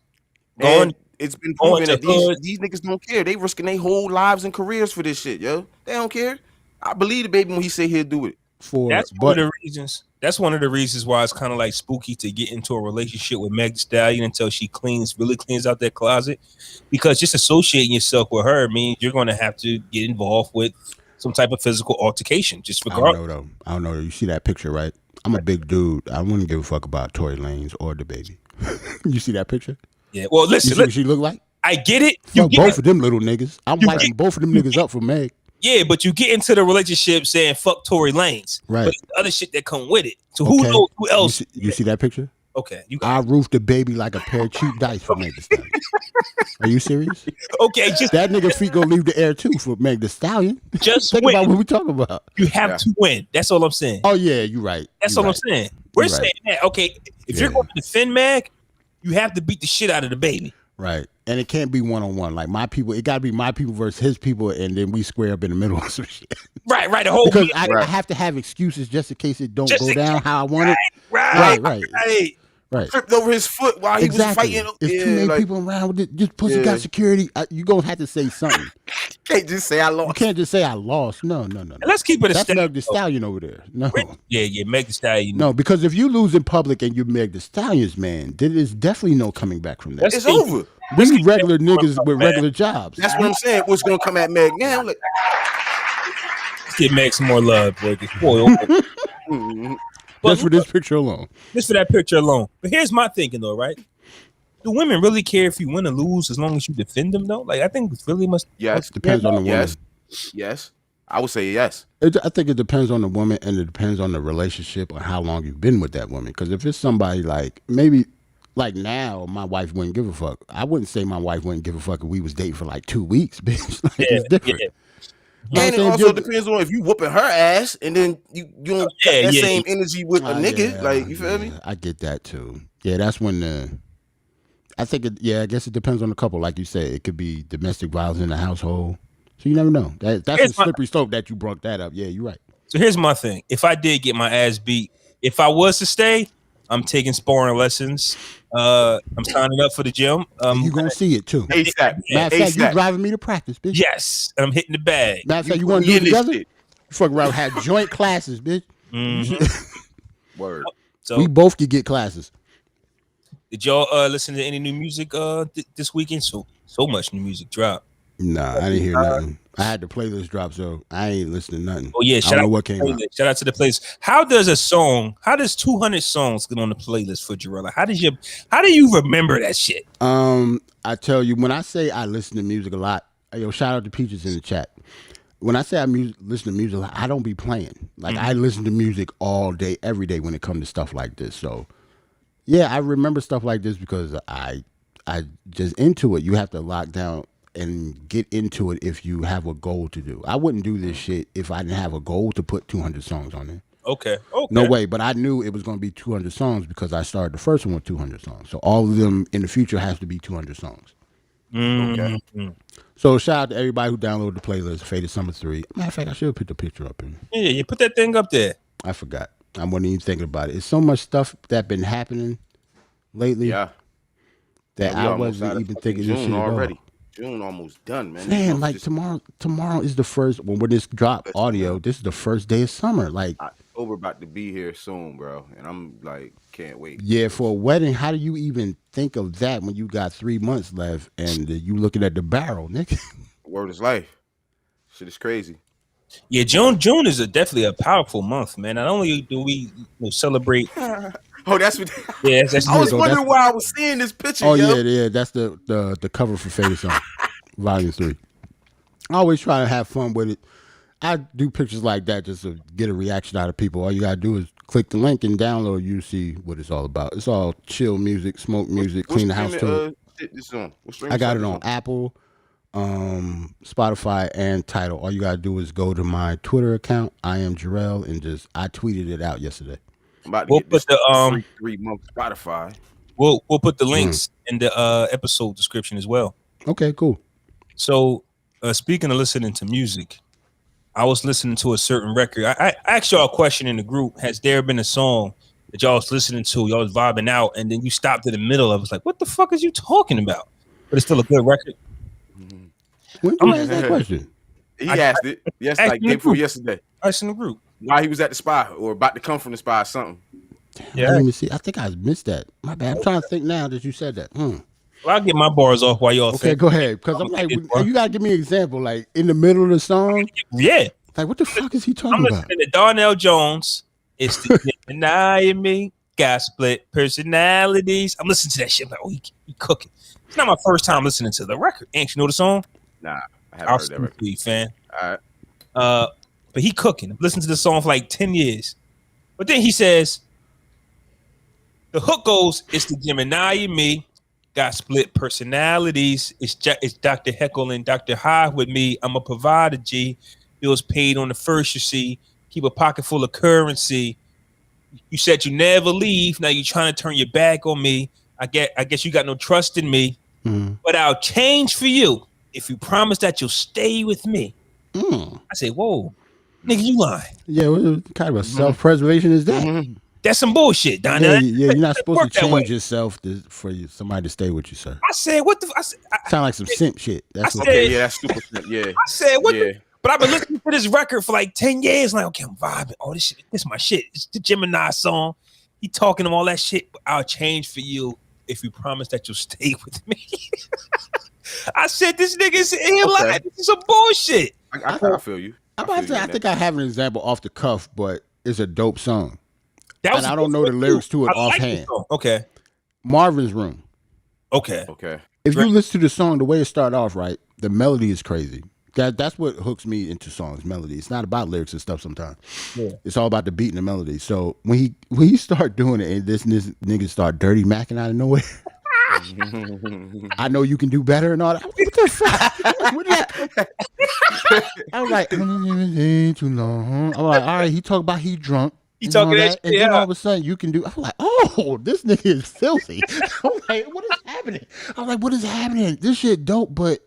and it's been proven that these niggas don't care. They risking their whole lives and careers for this shit, yo. They don't care. I believe the baby when he say he'll do it. That's one of the reasons. That's one of the reasons why it's kind of like spooky to get into a relationship with Meg Thee Stallion until she really cleans out that closet, because just associating yourself with her means you're going to have to get involved with some type of physical altercation. Just regardless. I don't know. You see that picture, right? I'm a big dude. I wouldn't give a fuck about Tory Lanez or the baby. You see that picture? Yeah. Well, listen. You see what she look like? I get it. Both of them little niggas. I'm lighting both of them niggas up for Meg. Yeah, but you get into the relationship saying fuck Tory Lanez, right? But the other shit that come with it. So who knows who else? You see that picture? Okay, I roof the baby like a pair of cheap dice for Meg Thee Stallion. Are you serious? Okay, just that nigga feet gonna leave the air too for Meg Thee Stallion. Just think about what we talking about. You have to win. That's all I'm saying. Oh yeah, you're right. That's all I'm saying. We're saying that. Okay, if you're going to defend Meg, you have to beat the shit out of the baby. Right. And it can't be one-on-one. Like my people, it gotta be my people versus his people, and then we square up in the middle or some shit. Right, the whole because I have to have excuses just in case it don't go down how I want it. Right. Tripped over his foot while he was fighting. There's too many people around with it. Just pussy got security. You gonna have to say something. Can't just say I lost. You can't just say I lost. No. Let's keep it. That's Meg Thee Stallion over there. No. Yeah, Meg Thee Stallion. No, because if you lose in public and you're Meg Thee Stallions, man, there is definitely no coming back from that. It's over. We regular niggas with regular jobs. That's what I'm saying. What's gonna come at Meg now? Let's give Meg some more love, boy. Just for this picture alone. Just for that picture alone. But here's my thinking, though, right? Do women really care if you win or lose as long as you defend them, though? Like, I think it really must. Yes. Depends on the woman. Yes. I would say yes. I think it depends on the woman, and it depends on the relationship or how long you've been with that woman. Because if it's somebody like, maybe, like now, my wife wouldn't give a fuck. I wouldn't say my wife wouldn't give a fuck if we was dating for like 2 weeks, bitch. Like, it's different. Yeah. And it also depends on if you whooping her ass and then you don't get that same energy with a nigga. Like, you feel me? I get that too. Yeah, that's when I think I guess it depends on the couple. Like you said, it could be domestic violence in the household. So you never know. That's a slippery slope that you brought that up. Yeah, you're right. So here's my thing. If I did get my ass beat, if I was to stay, I'm taking sparring lessons. I'm signing up for the gym. You're going to see it too. ASAP. Matter of fact, you driving me to practice, bitch. Yes. And I'm hitting the bag. Matter of fact, you want to do it together? You fuck around, have joint classes, bitch. Mm-hmm. Word. So we both could get classes. Did y'all listen to any new music this weekend? So much new music dropped. Nah, I didn't hear nothing. I had the playlist drop, so I ain't listening to nothing. Oh yeah, shout out what came out. Shout out to the playlist. How does 200 songs get on the playlist for Jerrell? How do you remember that shit? I tell you, when I say I listen to music a lot, shout out to Peaches in the chat. When I say I listen to music a lot, I don't be playing. Like I listen to music all day, every day when it comes to stuff like this. So yeah, I remember stuff like this because I just into it. You have to lock down and get into it if you have a goal to do. I wouldn't do this shit if I didn't have a goal to put 200 songs on there. Okay. No way, but I knew it was going to be 200 songs because I started the first one with 200 songs. So all of them in the future has to be 200 songs. Okay. So shout out to everybody who downloaded the playlist, Faded Summer 3. Matter of fact, I should have put the picture up in. Yeah, you put that thing up there. I forgot. I wasn't even thinking about it. It's so much stuff that been happening lately that I wasn't even thinking this shit already. June almost done, man. Man, like tomorrow is the first when this drop audio. This is the first day of summer. Like October about to be here soon, bro, and I'm like can't wait. Yeah, for a wedding, how do you even think of that when you got 3 months left and you looking at the barrel, nigga? Word is life. Shit is crazy. Yeah, June is definitely a powerful month, man. Not only do we celebrate. Oh, that's what. Yeah, that's I was wondering why I was seeing this picture. Oh yeah. That's the cover for Faded Song, Volume 3. I always try to have fun with it. I do pictures like that just to get a reaction out of people. All you gotta do is click the link and download. You see what it's all about. It's all chill music, smoke music, clean the house to it. I got it on Apple, Spotify, and Tidal. All you gotta do is go to my Twitter account. I am Jerrell, and I tweeted it out yesterday. We'll put the 3 month Spotify. We'll put the links in the episode description as well. Okay, cool. So speaking of listening to music, I was listening to a certain record. I asked y'all a question in the group. Has there been a song that y'all was listening to, y'all was vibing out, and then you stopped in the middle of it? It's like, what the fuck is you talking about? But it's still a good record. When did you ask that question? He asked it. Yes, like day before yesterday. I asked in the group. While he was at the spa or about to come from the spa or something. Damn, yeah. Let me see. I think I missed that. My bad. I'm trying to think now that you said that. Well, I'll get my bars off while y'all think. Go ahead. Because I'm like, you got to give me an example. Like, in the middle of the song? Yeah. Like, what the fuck is he talking about? I'm listening to Darnell Jones. It's the denying me. Got split personalities. I'm listening to that shit. I'm like, oh, he cooking. It's not my first time listening to the record. Ain't you know the song? Nah, I haven't heard that record. Fan. All right. But he cooking. I've listened to the song for like 10 years. But then he says, The hook goes, it's the Gemini and me. Got split personalities. It's Dr. Heckle and Dr. Hyde with me. I'm a provider, G. Bills paid on the first, you see. Keep a pocket full of currency. You said you never leave. Now you're trying to turn your back on me. I guess you got no trust in me. But I'll change for you if you promise that you'll stay with me. I say, whoa, nigga, you lying. Yeah, what kind of a self-preservation is that? That's some bullshit, Don. Yeah, you're not supposed to change yourself for somebody to stay with you, sir. I said, what the? Sound like some simp shit. That's super simp. Yeah. I said, what the? But I've been listening to this record for like 10 years. Like, okay, I'm vibing. Oh, this is my shit. It's the Gemini song. He talking to all that shit. I'll change for you if you promise that you'll stay with me. I said, this nigga's in line. This is some bullshit. I feel you. I think I have an example off the cuff, but it's a dope song. And I don't know the lyrics to it offhand. Okay. Marvin's Room. Okay. If you listen to the song, the way it started off, right, the melody is crazy. That's what hooks me into songs, melody. It's not about lyrics and stuff sometimes. Yeah. It's all about the beat and the melody. So when he start doing it and this nigga start dirty macking out of nowhere, I know you can do better and all that. What the fuck? I was like, too long. I'm like, all right, he talk about he drunk. He talking that shit, and then all of a sudden you can do. I'm like, oh, this nigga is filthy. I'm like, what is happening? I'm like, what is happening? This shit dope, but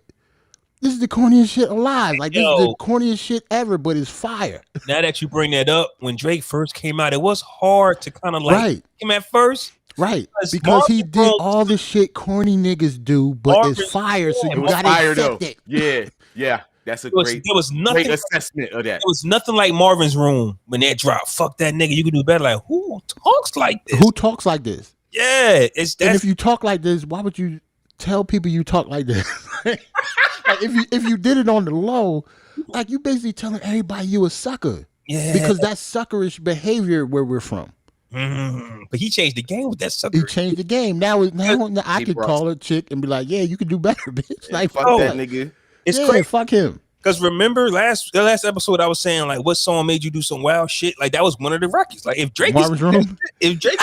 this is the corniest shit alive. Like, this is the corniest shit ever, but it's fire. Now that you bring that up, when Drake first came out, it was hard to kind of like him at first. Right. Because he did all the shit corny niggas do, but it's fire, so you gotta accept it. Yeah. That's a great assessment of that. It was nothing like Marvin's Room when that dropped. Fuck that nigga. You can do better. Like, who talks like this? Who talks like this? Yeah. And if you talk like this, why would you tell people you talk like this? Like if you did it on the low, like you basically telling everybody you a sucker. Yeah. Because that's suckerish behavior where we're from. But he changed the game with that sucker. He changed the game. Now I could call a chick and be like, yeah, you can do better, bitch. Like, fuck that nigga. It's crazy. Fuck him. Because remember the last episode I was saying like what song made you do some wild shit? Like that was one of the records. Like if Drake Marvin's Room. If Drake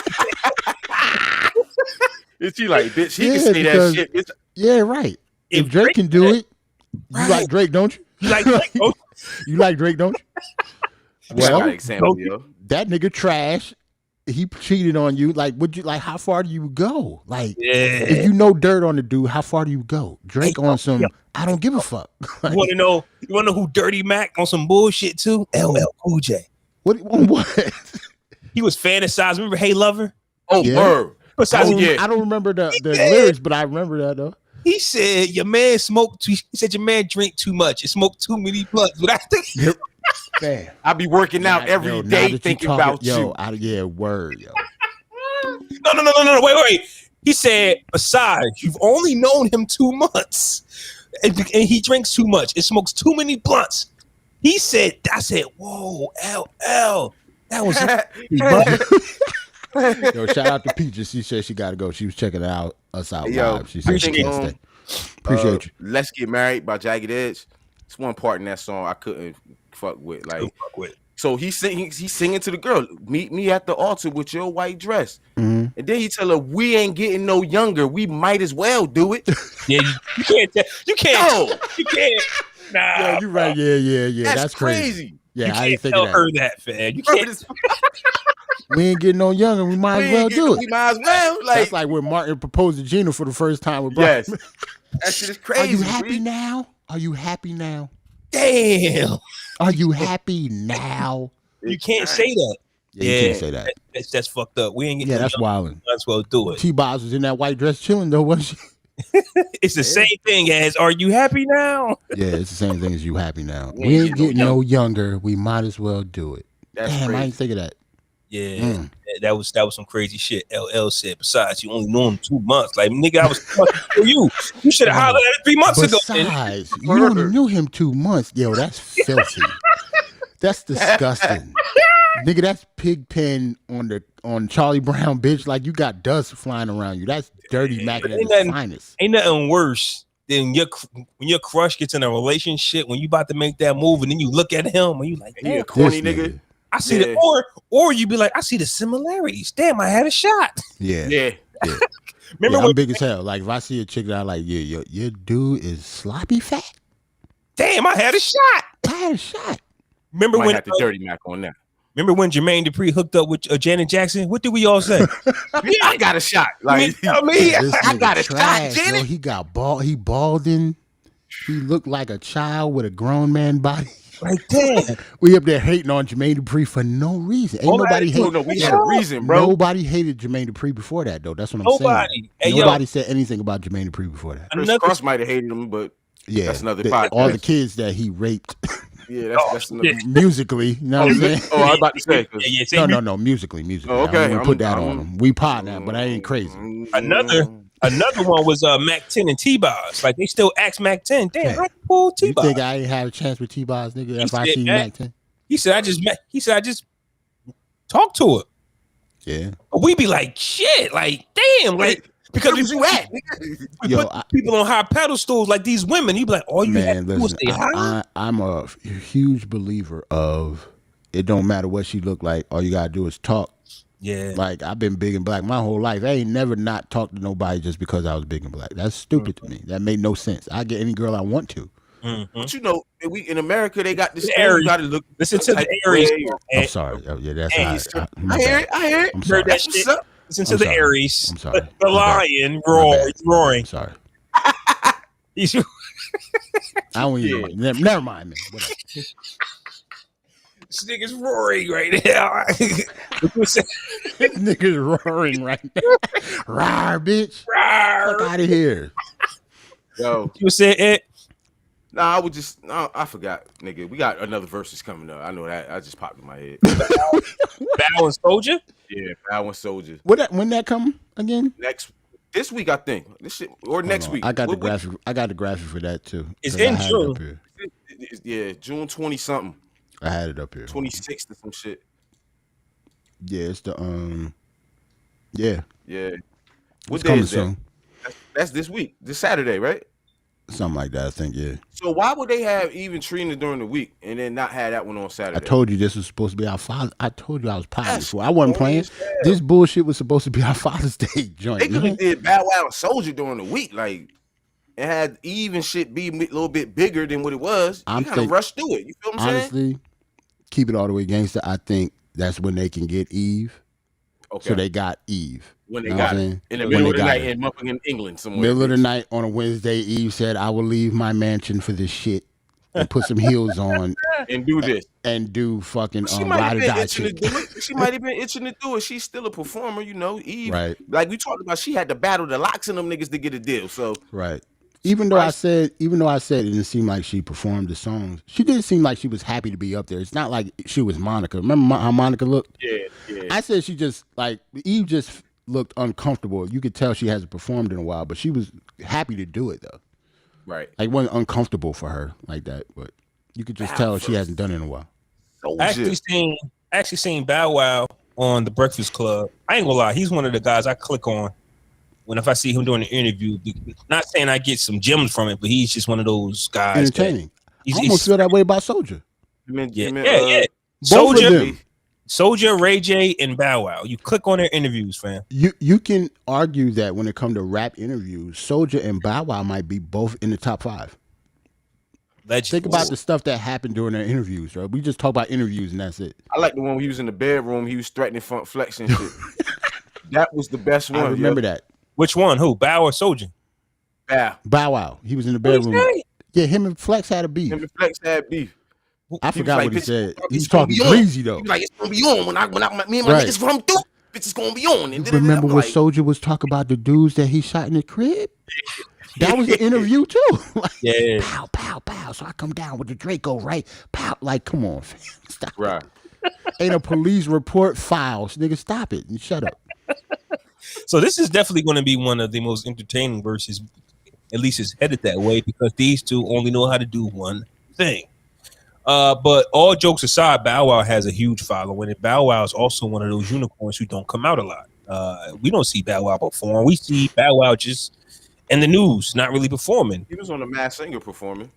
is he like bitch, he can say that shit. Bitch. Yeah, right. If Drake can do it, you like Drake, don't you? You like Drake, don't you? You like Drake, don't you? Well, that nigga trash. He cheated on you. Like, how far do you go? Like, if you know dirt on the dude, how far do you go? Drake on some, I don't give a fuck. Like, you wanna know who Dirty Mac on some bullshit too? LL Cool J. What? He was fantasizing. Remember Hey Lover? Oh, yeah. I don't remember the lyrics, but I remember that though. He said your man drink too much. It smoked too many blunts. But I think man, I be working out every day thinking about you. Word, yo. No. Wait. He said, besides, you've only known him 2 months, and he drinks too much. It smokes too many blunts. He said, I said, whoa, LL. That was Yo, shout out to Peaches. She said she got to go. She was checking us out live. She said she can't stay. Appreciate you. Let's Get Married by Jagged Edge. It's one part in that song I couldn't fuck with. Like, so he's singing to the girl, meet me at the altar with your white dress. And then he tell her, we ain't getting no younger. We might as well do it. Yeah, you can't. You can't. Nah. Yeah, you're right. Yeah. That's crazy. Yeah, I didn't think of that. Her that, fam. You can't. We ain't getting no younger. We might as well do it. We might as well. Like, that's like when Martin proposed to Gina for the first time with Brian. Yes. That shit is crazy. Are you happy now? Are you happy now? Damn. Are you happy now? You can't say that. Yeah, you can't say that. That's fucked up. We ain't getting that's wilding. Might as well do it. T-Boz was in that white dress chilling though, wasn't she? It's the same thing as are you happy now? Yeah, it's the same thing as you happy now. We ain't getting no younger. We might as well do it. That's damn, crazy. I didn't think of that. Yeah, that was some crazy shit. LL said. Besides, you only know him 2 months. Like nigga, I was for you. You should have hollered at it 3 months ago. Besides, you only knew him 2 months. Yo, that's filthy. That's disgusting. Nigga, that's Pigpen on Charlie Brown, bitch. Like you got dust flying around you. That's dirty mackin at the finest. Ain't nothing worse than when your crush gets in a relationship when you about to make that move and then you look at him and you like, he a corny nigga. I see the or you be like, I see the similarities. Damn, I had a shot. Yeah. Remember I'm big as hell. Like if I see a chick that I like, your dude is sloppy fat. Damn, I had a shot. Remember when had the dirty Mac on that? Remember when Jermaine Dupri hooked up with Janet Jackson? What did we all say? I got a shot. Like I got a shot. Janet. He got bald. He balding. He looked like a child with a grown man body. Like damn, we up there hating on Jermaine Dupri for no reason. Ain't nobody hate. No, we had a reason, bro. Nobody hated Jermaine Dupri before that, though. That's what I'm saying. Nobody said anything about Jermaine Dupri before that. Chris Cross might have hated him, but that's another podcast. All the kids that he raped. Yeah, that's musically. You know what I'm saying? I was about to say. No, musically. Oh, okay, I'm gonna put that on him. We partner, but I ain't crazy. Another one was Mac 10 and T-Boz. Like they still ask Mac 10. Damn, I pull T-Boz. You think I ain't have a chance with T-Boz, nigga? If I see Mac 10, he said I just talked to her. Yeah, but we be like shit. Like damn, like. Because you at put people on high pedestals like these women, you be like, "Oh, you have to stay high." I'm a huge believer of it. Don't matter what she look like. All you gotta do is talk. Yeah, like I've been big and black my whole life. I ain't never not talked to nobody just because I was big and black. That's stupid to me. That made no sense. I get any girl I want to. Mm-hmm. But you know, we in America they got this. You gotta look. Listen to the Aries. I'm sorry. Yeah, that's I hear it. I'm sorry. Heard that shit. Listen to the Aries. I'm sorry. The lion roaring. I'm sorry. I don't even. Never mind, man. Whatever. This nigga's roaring right now. This nigga's roaring right now. Rawr, bitch. Rawr. Fuck out of here. Yo. You said it? Nah, I forgot, nigga. We got another Verzuz coming up. I know that. I just popped in my head. Bow and Soldier? Yeah, Bow and Soldier. When that come again? This week, I think. This shit or next week. I got the graphic. I got the graphic for that too. It's in June. Yeah, June 20 something. I had it up here. 26th or some shit. Yeah, it's the Yeah. What day is that? That's this week. This Saturday, right? Something like that, I think. Yeah. So why would they have even Trina during the week and then not have that one on Saturday? I told you this was supposed to be our father. I told you I was potting before. I wasn't playing. This bullshit was supposed to be our Father's Day joint. They could have did Bow Wow and Soldier during the week, like, and had Eve and shit be a little bit bigger than what it was. You kind of rushed through it. You feel what I'm saying? Honestly, keep it all the way gangster. I think that's when they can get Eve. Okay. So they got Eve. When they got it. In the middle of the night in England somewhere. Middle of the night on a Wednesday, Eve said, I will leave my mansion for this shit and put some heels on. And do this. And do fucking ride or die shit. She might have been itching to do it. She's still a performer, you know, Eve. Right. Like we talked about, she had to battle the locks in them niggas to get a deal. So right. Even though I said it didn't seem like she performed the songs, she didn't seem like she was happy to be up there. It's not like she was Monica. Remember how Monica looked? Yeah. I said she just, like, Eve just looked uncomfortable. You could tell she hasn't performed in a while, but she was happy to do it, though. Right. Like, it wasn't uncomfortable for her like that, but you could just tell she hasn't done it in a while. Actually seen Bow Wow on The Breakfast Club. I ain't gonna lie, he's one of the guys I click on if I see him doing an interview. Not saying I get some gems from it, but he's just one of those guys. Entertaining. I almost feel that way about Soldier. Yeah. Soldier, Ray J, and Bow Wow. You click on their interviews, fam. You can argue that when it comes to rap interviews, Soldier and Bow Wow might be both in the top 5. Legends. Think about the stuff that happened during their interviews, right? We just talk about interviews and that's it. I like the one where he was in the bedroom, he was threatening front flex and shit. That was the best one. I remember that. Which one? Who? Bow or Soldier? Bow Wow. He was in the bedroom. Yeah, him and Flex had a beef. I forgot what he said. He was talking crazy though. He was like, it's gonna be on when me and my niggas from through. Bitch, it's gonna be on. And remember when Soldier was talking about the dudes that he shot in the crib? That was the interview too. Like, yeah. Pow, pow, pow. So I come down with the Draco, right? Pow. Like, come on, fam. Stop. Right. Ain't a police report files. Nigga, stop it and shut up. So this is definitely going to be one of the most entertaining verses. At least it's headed that way because these two only know how to do one thing. But all jokes aside, Bow Wow has a huge following, and Bow Wow is also one of those unicorns who don't come out a lot. We don't see Bow Wow perform. We see Bow Wow just in the news, not really performing. He was on the Masked Singer performing.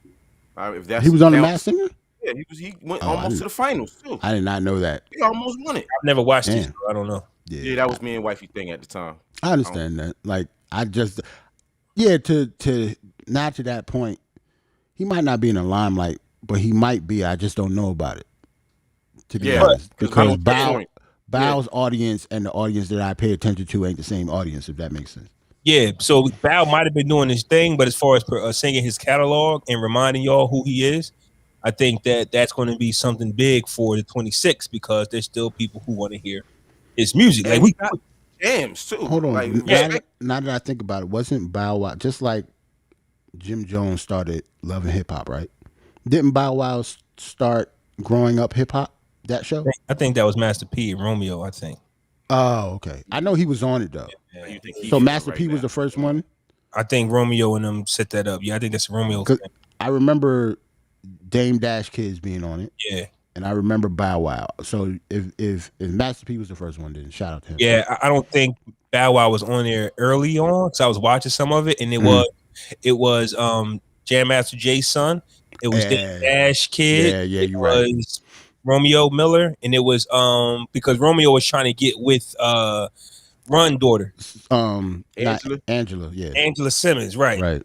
He was on the Masked Singer? Yeah, he went almost to the finals too. I did not know that. He almost won it. I've never watched it, so I don't know. Yeah, that was me and wifey thing at the time. I understand that. Like, to not to that point, he might not be in the limelight, but he might be. I just don't know about it. To be honest, because Bow's audience and the audience that I pay attention to ain't the same audience, if that makes sense. Yeah, so Bow might have been doing his thing, but as far as singing his catalog and reminding y'all who he is, I think that's going to be something big for the 26th because there's still people who want to hear his music. And like we got jams too. Hold on, now that I think about it, wasn't Bow Wow just like Jim Jones started loving hip hop, right? Didn't Bow Wow start growing up hip hop? That show? I think that was Master P and Romeo. I think. Oh, okay. I know he was on it though. Yeah. So Master P was the first one. I think Romeo and them set that up. Yeah, I think that's Romeo. I remember Dame Dash Kids being on it. Yeah. And I remember Bow Wow. So if Master P was the first one, then shout out to him. Yeah, I don't think Bow Wow was on there early on because I was watching some of it, and it was Jam Master Jay's son. It was Dame Dash Kid. Yeah, you're right. Romeo Miller, and it was because Romeo was trying to get with Run daughter, Angela, yeah, Angela Simmons, right.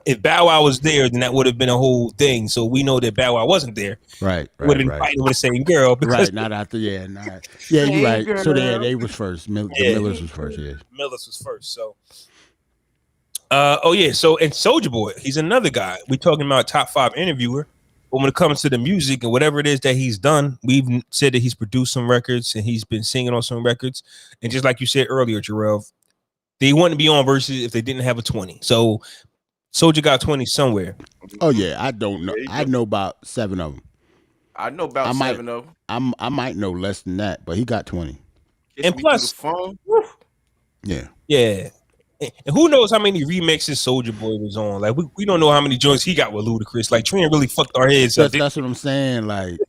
If Bow Wow was there, then that would have been a whole thing. So we know that Bow Wow wasn't there. Right. Would have been fighting with the same girl. Because not after. Yeah, you're right. Girl. So they was first. Millers was first. Yeah, Millers was first. So, So and Soulja Boy, he's another guy. We talking about top 5 interviewer. But when it comes to the music and whatever it is that he's done, we've said that he's produced some records and he's been singing on some records. And just like you said earlier, Jerrell, they wouldn't be on Verzuz if they didn't have a 20. So Soulja got 20 somewhere. Oh yeah, I don't know. I know about 7 of them. I know about 7 of them. I might know less than that, but he got 20. And plus, phone. Yeah. And who knows how many remixes Soulja Boy was on? Like we don't know how many joints he got with Ludacris. Like Trina really fucked our heads up. That's what I'm saying. Like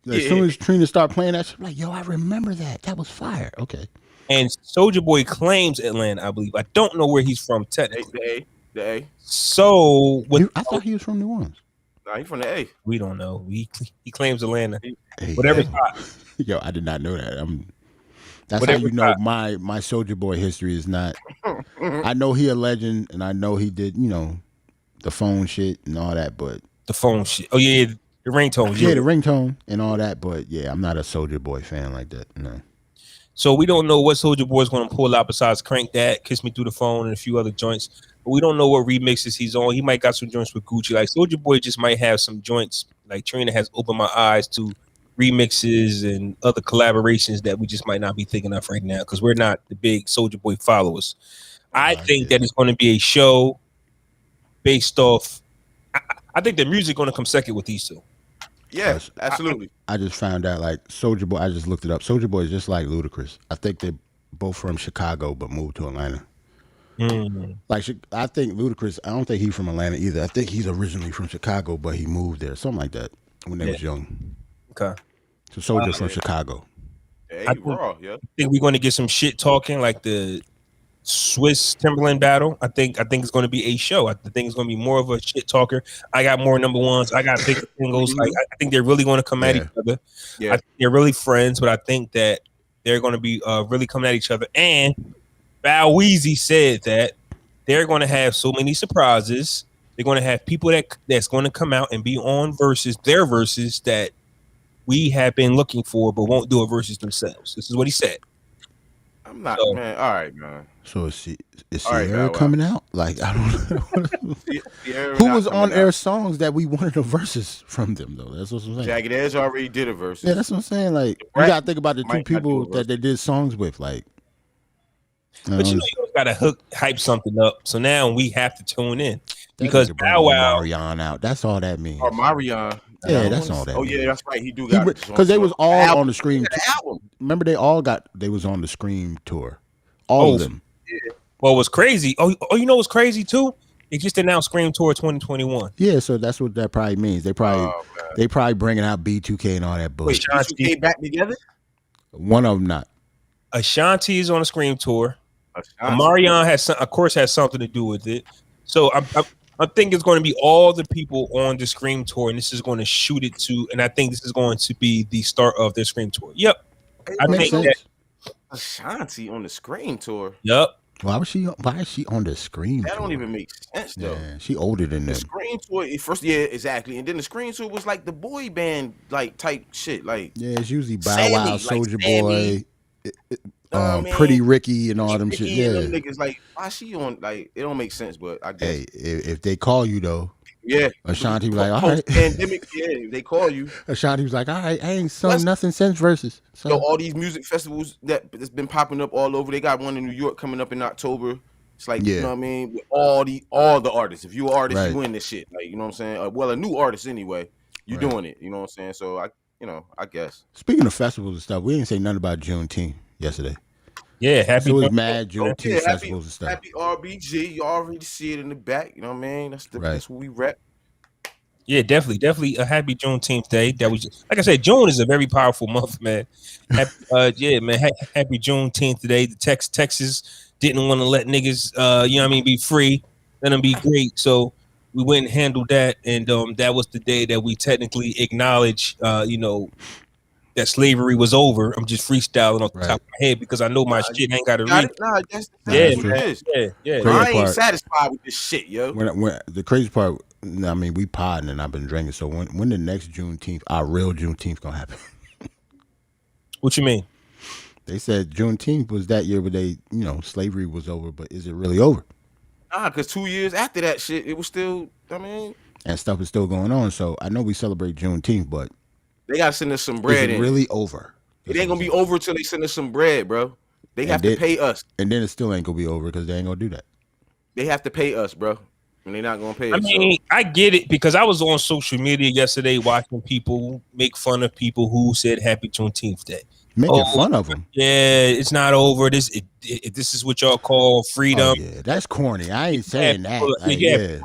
as soon as Trina started playing that shit, I'm like, yo, I remember that. That was fire. Okay. And Soulja Boy claims Atlanta, I believe. I don't know where he's from technically. The A. So I thought he was from New Orleans. Nah, he's from the A. We don't know. He claims Atlanta. Whatever's hot. Yo, I did not know that. That's how you know my Soulja Boy history is not. I know he a legend, and I know he did, the phone shit and all that, but the phone shit. Oh yeah, the ringtone. Yeah, the ringtone and all that, but yeah, I'm not a Soulja Boy fan like that. No. So we don't know what Soulja Boy is going to pull out besides "Crank That," "Kiss Me Through the Phone," and a few other joints. But we don't know what remixes he's on. He might got some joints with Gucci. Like Soulja Boy just might have some joints. Like Trina has opened my eyes to remixes and other collaborations that we just might not be thinking of right now because we're not the big Soulja Boy followers. I think that it's going to be a show based off. I think the music going to come second with these two. Yes, absolutely. I just found out like Soulja Boy. I just looked it up. Soulja Boy is just like Ludacris. I think they're both from Chicago but moved to Atlanta. Like I think Ludacris. I don't think he's from Atlanta either. I think he's originally from Chicago but he moved there, something like that when they was young. Okay. So Soulja from Chicago. I think we're going to get some shit talking like the Swiss Timberland battle. I think it's going to be a show. I think it's going to be more of a shit talker. I got more number ones. I got bigger singles. Like I think they're really going to come at each other. Yeah. I think they're really friends, but I think that they're going to be really coming at each other. And Bow Weezy said that they're going to have so many surprises. They're going to have people that's going to come out and be on their verses that we have been looking for, but won't do a versus themselves. This is what he said. I'm not, man. All right, man. So is Sierra coming out? Like, I don't know. Who was on air songs that we wanted a versus from them, though? That's what I'm saying. Jagged Edge already did a versus. Yeah, that's what I'm saying. Like, you got to think about the 2 people that they did songs with. Like, but you got to hype something up. So now we have to tune in because Bow Wow. Marion out. That's all that means. Or Marion. Yeah, that's all that. Oh yeah, that's right. He do got because they was all on the Scream. Remember, they was on the Scream tour. All of them. Yeah. Well, what's crazy? Oh, you know what's crazy too? They just announced Scream Tour 2021. Yeah, so that's what that probably means. They probably bringing out B2K and all that bullshit. Wait, B2K back together? One of them not. Ashanti is on a Scream Tour. Marion has something to do with it. So I think it's going to be all the people on the Scream tour, and this is going to shoot it to. And I think this is going to be the start of their Scream tour. Yep, I think that Ashanti on the Scream tour. Yep. Why is she on the Scream tour? That don't even make sense though. Yeah, she older than them. The Scream tour first, yeah, exactly, and then the Scream tour was like the boy band like type shit, like it's usually Bow Wow, Soulja Boy. Pretty Ricky and all them shit. Yeah, them niggas, like, why she on? Like, it don't make sense. But I guess if they call you though, Ashanti was like, all right. Pandemic, if they call you. Ashanti was like, all right, I ain't sung nothing since Verzuz. So all these music festivals that's been popping up all over. They got one in New York coming up in October. It's like, you know what I mean? With all the artists. If you're an artist, you win this shit. Like, you know what I'm saying? Well, a new artist anyway. You doing it. You know what I'm saying? So I guess. Speaking of festivals and stuff, we didn't say nothing about Juneteenth yesterday. Yeah, happy. So it was mad Juneteenth festivals and stuff. Happy RBG. You already see it in the back. You know what I mean? That's what we rep. Yeah, definitely a happy Juneteenth day. That was just, like I said, June is a very powerful month, man. Happy Juneteenth today. The Texas didn't want to let niggas, be free, let them be great. So we went and handled that, and that was the day that we technically acknowledged, that slavery was over. I'm just freestyling off the top of my head because I know my shit ain't got to read. That's what it is. Yeah. I ain't satisfied with this shit, yo. When the crazy part, I mean, we podding and I've been drinking. So when the next Juneteenth, our real Juneteenth, gonna happen? What you mean? They said Juneteenth was that year, but they, slavery was over. But is it really over? Nah, because 2 years after that shit, it was still. And stuff is still going on. So I know we celebrate Juneteenth, but they gotta send us some bread. Is it really over? It ain't gonna be over till they send us some bread, bro. They have to pay us, and then it still ain't gonna be over because they ain't gonna do that. They have to pay us, bro. And they're not gonna pay us. I mean, I get it because I was on social media yesterday watching people make fun of people who said Happy Juneteenth Day. Making fun of them. Yeah, it's not over. This is what y'all call freedom. Oh, yeah, that's corny. I ain't saying that.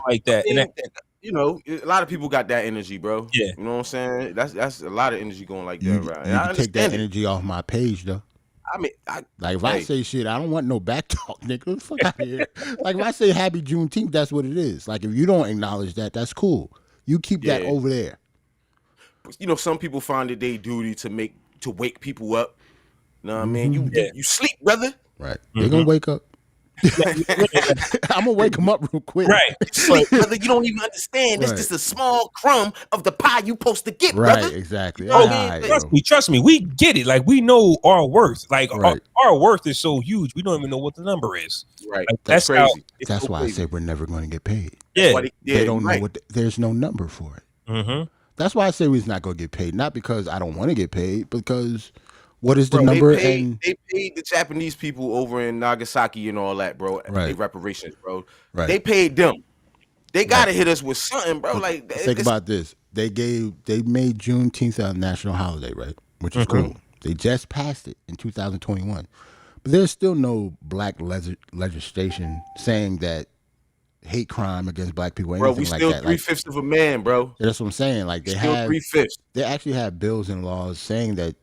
Like that. I mean, a lot of people got that energy, bro. Yeah, you know what I'm saying. That's a lot of energy going like that, right? You can take that energy off my page, though. I mean, if I say shit, I don't want no back talk, nigga. Fuck out of here. Like if I say Happy Juneteenth, that's what it is. Like if you don't acknowledge that, that's cool. You keep that over there. Some people find it their duty to wake people up. You know what I mean? You sleep, brother. Right. They're gonna wake up. I'm gonna wake them up real quick. Right. Sleep, brother. You don't even understand. It's just a small crumb of the pie you supposed to get, brother. Right, exactly. Trust me, we get it. Like we know our worth. Like our worth is so huge, we don't even know what the number is. Right. Like, that's crazy. That's why I say we're never going to get paid. Yeah. They don't know what. There's no number for it. Mm-hmm. That's why I say we're not going to get paid. Not because I don't want to get paid, because what is the number? They paid the Japanese people over in Nagasaki and all that, bro. Right. Reparations, bro. Right. They paid them. They gotta hit us with something, bro. Like think about this. They made Juneteenth a national holiday, right? Which is cool. They just passed it in 2021, but there's still no black legislation saying that hate crime against black people, anything bro, we like still that. 3/5 of a man, bro. That's what I'm saying. Like they have 3/5. They actually have bills and laws saying that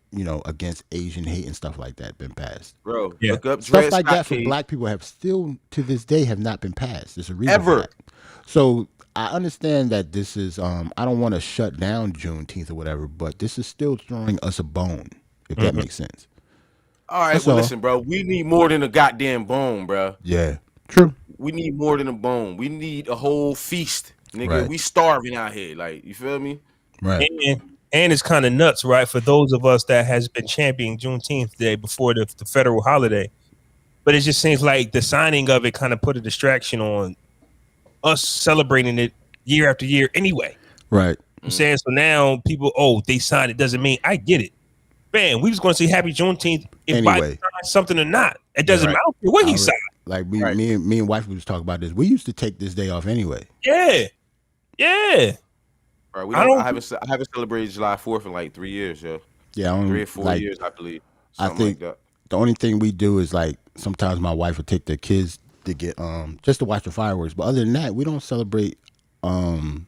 against Asian hate and stuff like that been passed. Bro, look up stuff like that for black people have still to this day have not been passed. There's a reason for that. So I understand that this is I don't want to shut down Juneteenth or whatever, but this is still throwing us a bone, if that makes sense. All right, listen, bro. We need more than a goddamn bone, bro. Yeah, true. We need more than a bone. We need a whole feast, nigga. Right. We starving out here, like, you feel me? Right. And it's kind of nuts, right? For those of us that has been championing Juneteenth Day before the federal holiday, but it just seems like the signing of it kind of put a distraction on us celebrating it year after year anyway. Right. I'm saying, so now people, they signed it, doesn't mean I get it. Man, we just going to say Happy Juneteenth if Biden signs something or not. It doesn't matter what he signed. Like me and wife was talking about this. We used to take this day off anyway. Yeah. Bro, I haven't celebrated July 4th in like 3 years, yo. Yeah, 3 or 4 years, I believe. I think like the only thing we do is like sometimes my wife would take the kids to get just to watch the fireworks. But other than that, we don't celebrate 4th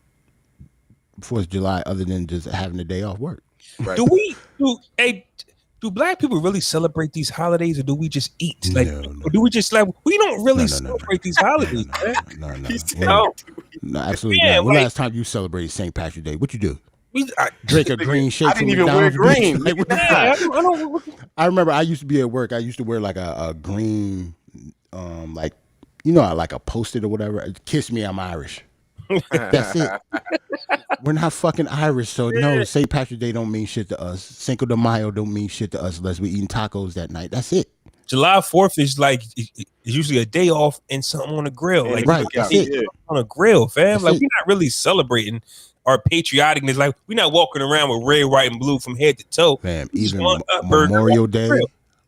of July other than just having a day off work. Right. Do black people really celebrate these holidays, or do we just eat? Or do we just we don't really celebrate these holidays? No. No, absolutely not. When last time you celebrated St. Patrick's Day? What you do? Drink a green shake. I didn't even wear green. Like, I remember I used to be at work. I used to wear like a green, like, like a post-it or whatever. Kiss me, I'm Irish. That's it. We're not fucking Irish, so no, St. Patrick's Day don't mean shit to us. Cinco de Mayo don't mean shit to us unless we eating tacos that night. That's it. July 4th is like it's usually a day off and something on the grill. Like right, that's it. On a grill, fam. Like we're not really celebrating our patrioticness. Like we're not walking around with red, white, and blue from head to toe. Fam, even Memorial Day,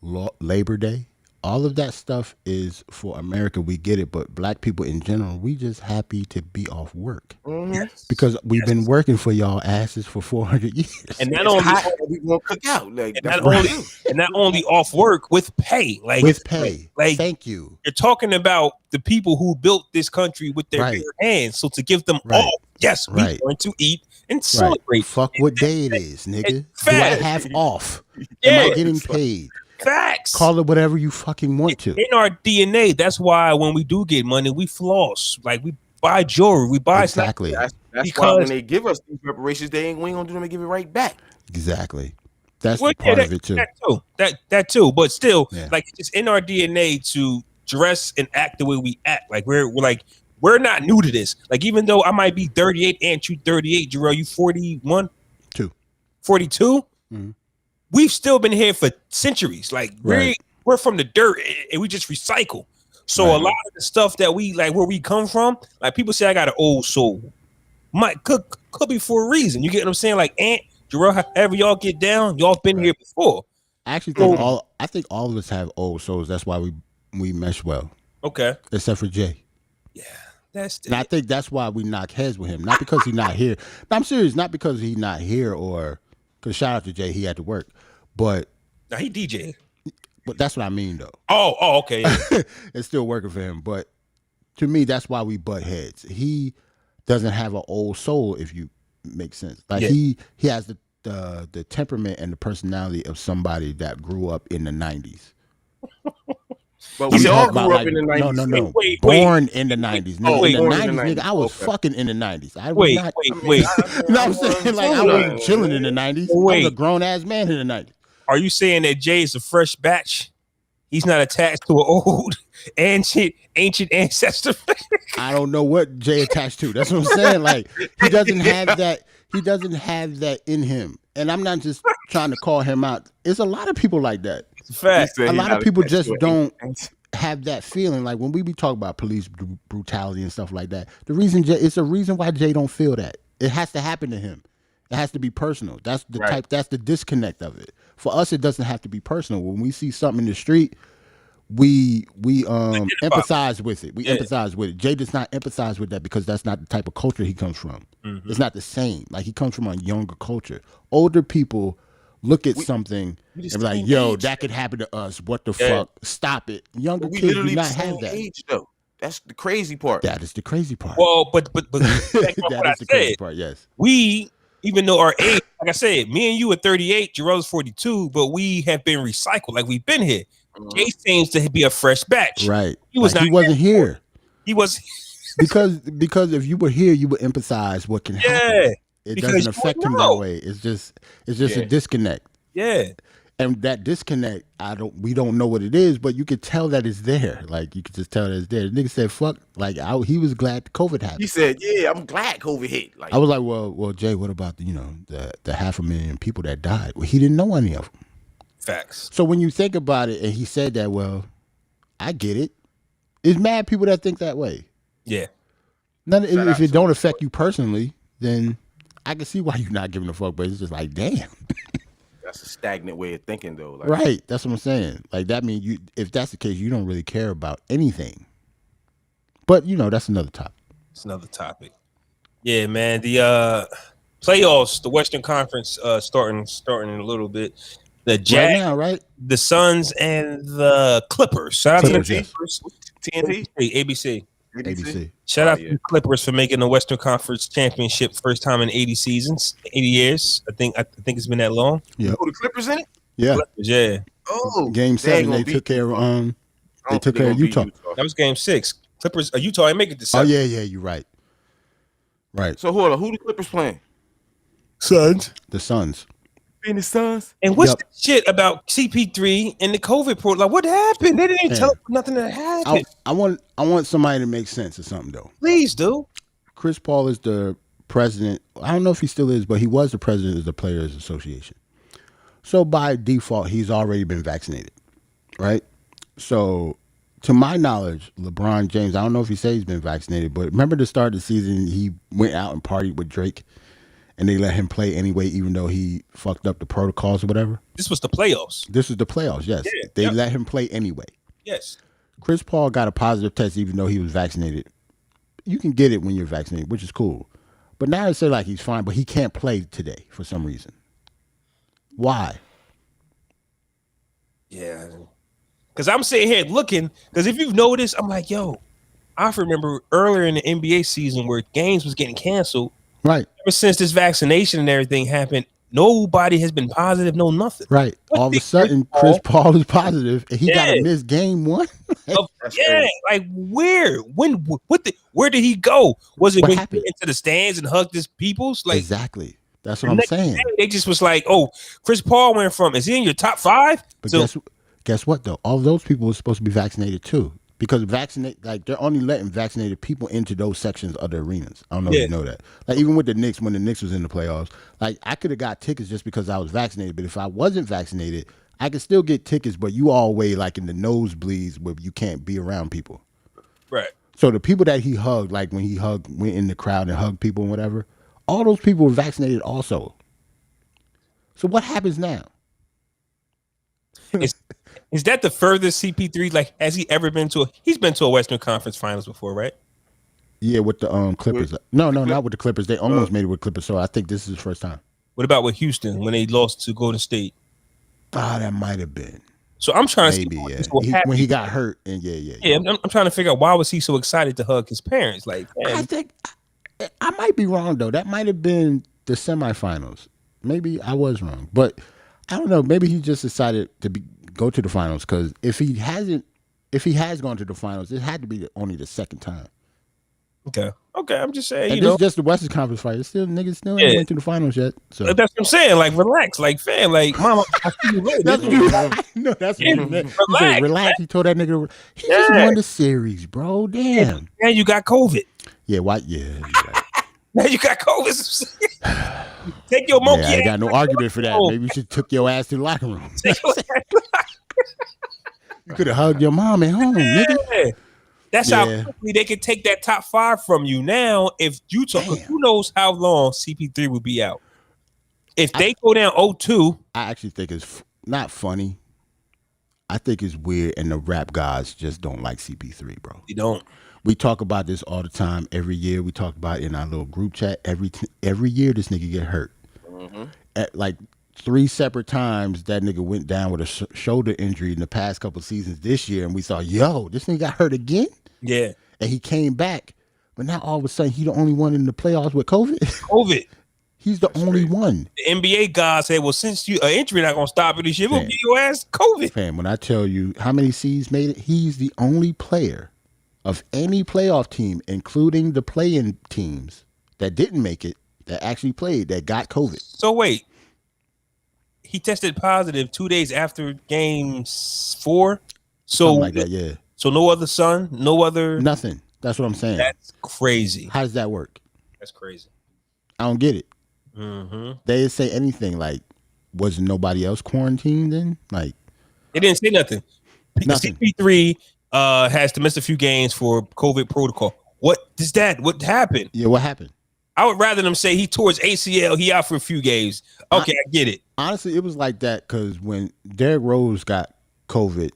Labor Day. All of that stuff is for America. We get it, but black people in general, we just happy to be off work because we've been working for y'all asses for 400 years. And not only we won't cook out, like, and not only off work with pay, like with pay. Like thank you. You're talking about the people who built this country with their bare hands. So to give them all, yes, we're going to eat and celebrate. Fuck what day it is, nigga. Do I have off? Am I getting paid? Facts. Call it whatever you fucking want to. In our DNA, that's why when we do get money, we floss. Like we buy jewelry, we buy exactly. That's why when they give us these reparations, we ain't gonna do them and give it right back. Exactly. That's the part of it too. That too. But still, like it's in our DNA to dress and act the way we act. Like we're not new to this. Like even though I might be 38 and you 38, Jerrell, you 41, 42. Mm-hmm. We've still been here for centuries. Like we're from the dirt and we just recycle. So a lot of the stuff that we like, where we come from, like people say I got an old soul. Could be for a reason. You get what I'm saying? Like Aunt Jerrell, however y'all get down, y'all been here before. I actually think all of us have old souls. That's why we mesh well. Okay. Except for Jay. Yeah. And I think that's why we knock heads with him. Not because he's not here. No, I'm serious. Not because he's not here or because shout out to Jay, he had to work. But now he DJ. But that's what I mean though. Oh, okay. Yeah. It's still working for him. But to me, that's why we butt heads. He doesn't have an old soul, if you make sense. Like he has the temperament and the personality of somebody that grew up in the 90s. But we all grew up in the 90s. No. Born in the 90s. Nigga, in the 90s, nigga, I was fucking in the 90s. I was not. Wait. You know what I'm saying? Like, I wasn't chilling in the 90s. I was a grown-ass man in the 90s. Are you saying that Jay is a fresh batch? He's not attached to an old, ancient ancestor? I don't know what Jay attached to. That's what I'm saying. Like, he doesn't have that. He doesn't have that in him. And I'm not just trying to call him out. It's a lot of people like that. Fact. A lot of people just don't have that feeling. Like when we be talking about police brutality and stuff like that, it's a reason why Jay don't feel that. It has to happen to him. It has to be personal. That's the type. That's the disconnect of it. For us, it doesn't have to be personal. When we see something in the street, we empathize with it. We empathize with it. Jay does not empathize with that because that's not the type of culture he comes from. Mm-hmm. It's not the same. Like he comes from a younger culture. Older people look at something and be like, yo, that could happen to us. What the fuck? Stop it. Younger kids do not have that. Age, though. That's the crazy part. That is the crazy part. Well, but that is the crazy part, yes. We, even though our age, like I said, me and you are 38, Jerrell's 42, but we have been recycled. Like we've been here. Jay seems to be a fresh batch. Right. He wasn't here. He was because if you were here, you would empathize what can happen. It doesn't affect him that way. It's just a disconnect. Yeah. And that disconnect, we don't know what it is, but you could tell that it's there. Like you could just tell that it's there. The nigga said, "Fuck!" Like he was glad COVID happened. He said, "Yeah, I'm glad COVID hit." Like I was like, "Well, Jay, what about the 500,000 people that died?" Well, he didn't know any of them. Facts. So when you think about it, and he said that, well, I get it. It's mad people that think that way. Yeah. If it don't affect you personally, then I can see why you're not giving a fuck. But it's just like, damn. That's a stagnant way of thinking, though. Like, right. That's what I'm saying. Like that means if that's the case, you don't really care about anything. But that's another topic. It's another topic. Yeah, man. The playoffs, the Western Conference, starting a little bit. The Jazz, right now, right? The Suns and the Clippers. Shout out to the Clippers. TNT, ABC. Shout out to the Clippers for making the Western Conference championship first time in 80 seasons, 80 years. I think it's been that long. Yeah. Oh, the Clippers in it? Yeah. Clippers, yeah. Oh, Game 7, they took care of Utah. That was Game 6. Clippers, Utah, I make it to 7. Oh yeah, you're right. Right. So hold on, who the Clippers playing? Suns. The Suns. Phoenix Suns. And what's the shit about CP3 and the COVID protocol? Like, what happened? They didn't tell us nothing that happened. I want somebody to make sense of something though. Please do. Chris Paul is the president. I don't know if he still is, but he was the president of the Players Association. So by default, he's already been vaccinated, right? So to my knowledge, LeBron James, I don't know if he said he's been vaccinated, but remember the start of the season, he went out and partied with Drake and they let him play anyway, even though he fucked up the protocols or whatever. This was the playoffs. This was the playoffs, yes. Yeah, they let him play anyway. Yes. Chris Paul got a positive test even though he was vaccinated. You can get it when you're vaccinated, which is cool. But now they say like he's fine, but he can't play today for some reason. Why? Yeah. Because I'm sitting here looking, because if you've noticed, I'm like, yo, I remember earlier in the NBA season where games was getting canceled. Right. Ever since this vaccination and everything happened, nobody has been positive, no nothing. Right. All of a sudden, Chris Paul is positive and he got to miss game one. Like where? When? Where did he go? Was it when he went into the stands and hugged his peoples? Like exactly. That's what I'm saying. They just was like, oh, Chris Paul went from, is he in your top 5? But guess what though? All those people were supposed to be vaccinated too. Because they're only letting vaccinated people into those sections of the arenas. I don't know if you know that. Like even with the Knicks, when the Knicks was in the playoffs, like I could have got tickets just because I was vaccinated. But if I wasn't vaccinated, I could still get tickets, but you all way like in the nosebleeds where you can't be around people. Right. So the people that he hugged, like when he went in the crowd and hugged people and whatever, all those people were vaccinated also. So what happens now? Is that the furthest CP3? Like, has he ever been to he's been to a Western Conference Finals before, right? Yeah, with the Clippers. No, not with the Clippers. They almost made it with Clippers, so I think this is his first time. What about with Houston when they lost to Golden State? That might have been. So I'm trying to see when he got hurt, and I'm trying to figure out why was he so excited to hug his parents? Like, man. I think I might be wrong though. That might have been the semifinals. Maybe I was wrong, but I don't know. Maybe he just decided to go to the finals because if he has gone to the finals, it had to be only the second time. Okay. I'm just saying. And this is just the Western Conference fight. Niggas still ain't went to the finals yet. So that's what I'm saying. Like, relax, like, fam, like, mama. I see you later. That's what you. No, that's what you meant. Relax. Relax. He told that nigga. He just won the series, bro. Damn. And you got COVID. Yeah. Why? Yeah. Right. Now you got COVID. Take your monkey. I got no argument for that. Maybe you should took your ass to the locker room. You could have hugged your mom at home, nigga. That's how quickly they could take that top 5 from you now. If you took, who knows how long CP3 would be out? If they go down 0-2, I actually think it's not funny. I think it's weird, and the rap guys just don't like CP3, bro. You don't. We talk about this all the time. Every year, we talk about it in our little group chat. Every year, this nigga get hurt. Mm-hmm. At like 3 separate times, that nigga went down with a shoulder injury in the past couple seasons this year, and we saw, this nigga got hurt again? Yeah. And he came back, but now all of a sudden, he the only one in the playoffs with COVID. He's the only one. The NBA guys said, well, since you an injury not going to stop it this year, we'll give your ass COVID. Fam, when I tell you how many seeds made it, he's the only player of any playoff team, including the play-in teams that didn't make it, that actually played, that got COVID. So wait, he tested positive 2 days after game 4. So something like that, yeah. So no other son, no other nothing. That's what I'm saying. That's crazy. How does that work? That's crazy. I don't get it. Mm-hmm. They didn't say anything. Like, was nobody else quarantined then? Like, they didn't say nothing. CP3 has to miss a few games for COVID protocol. What happened? Yeah, what happened? I would rather them say he tore his ACL, he out for a few games. Okay, I get it. Honestly, it was like that because when Derrick Rose got COVID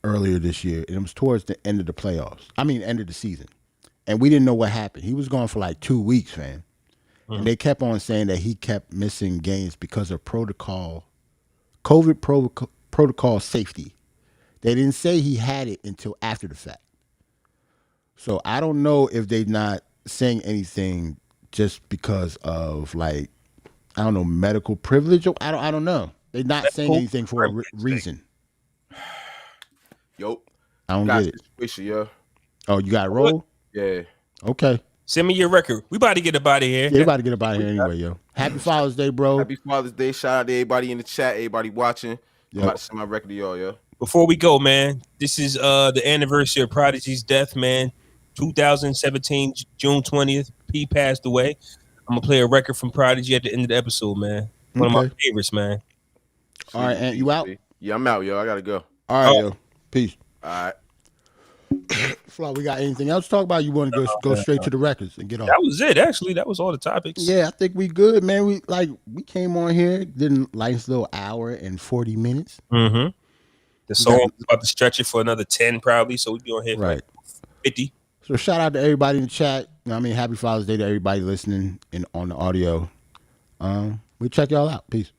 earlier this year, and it was towards the end of the playoffs. End of the season. And we didn't know what happened. He was gone for like 2 weeks, man. Mm-hmm. And they kept on saying that he kept missing games because of COVID protocol safety. They didn't say he had it until after the fact. So I don't know if they're not saying anything just because of medical privilege. I don't know. They're not saying anything for a reason. Yo, I don't get it. Situation, yeah. Oh, you got to roll? Yeah. Okay. Send me your record. We about to get up out of here. Yeah, we about to get up out of here anyway, yo. Happy Father's Day, bro. Happy Father's Day. Shout out to everybody in the chat, everybody watching. I'm about to send my record to y'all, yo. Before we go, man, this is the anniversary of Prodigy's death, man. 2017, June 20th. P passed away. I'm gonna play a record from Prodigy at the end of the episode, man. One of my favorites, man. All right, Ant, you out? Yeah, I'm out, yo. I gotta go. All right, yo. Peace. All right. Flaw, we got anything else to talk about? You want to go straight to the records and get off? That was it, actually. That was all the topics. Yeah, I think we good, man. We came on here, did a nice little hour and 40 minutes. Mm-hmm. The song is about to stretch it for another 10 probably, so we'll be on here for like 50. So shout out to everybody in the chat. Happy Father's Day to everybody listening on the audio. We'll check y'all out. Peace.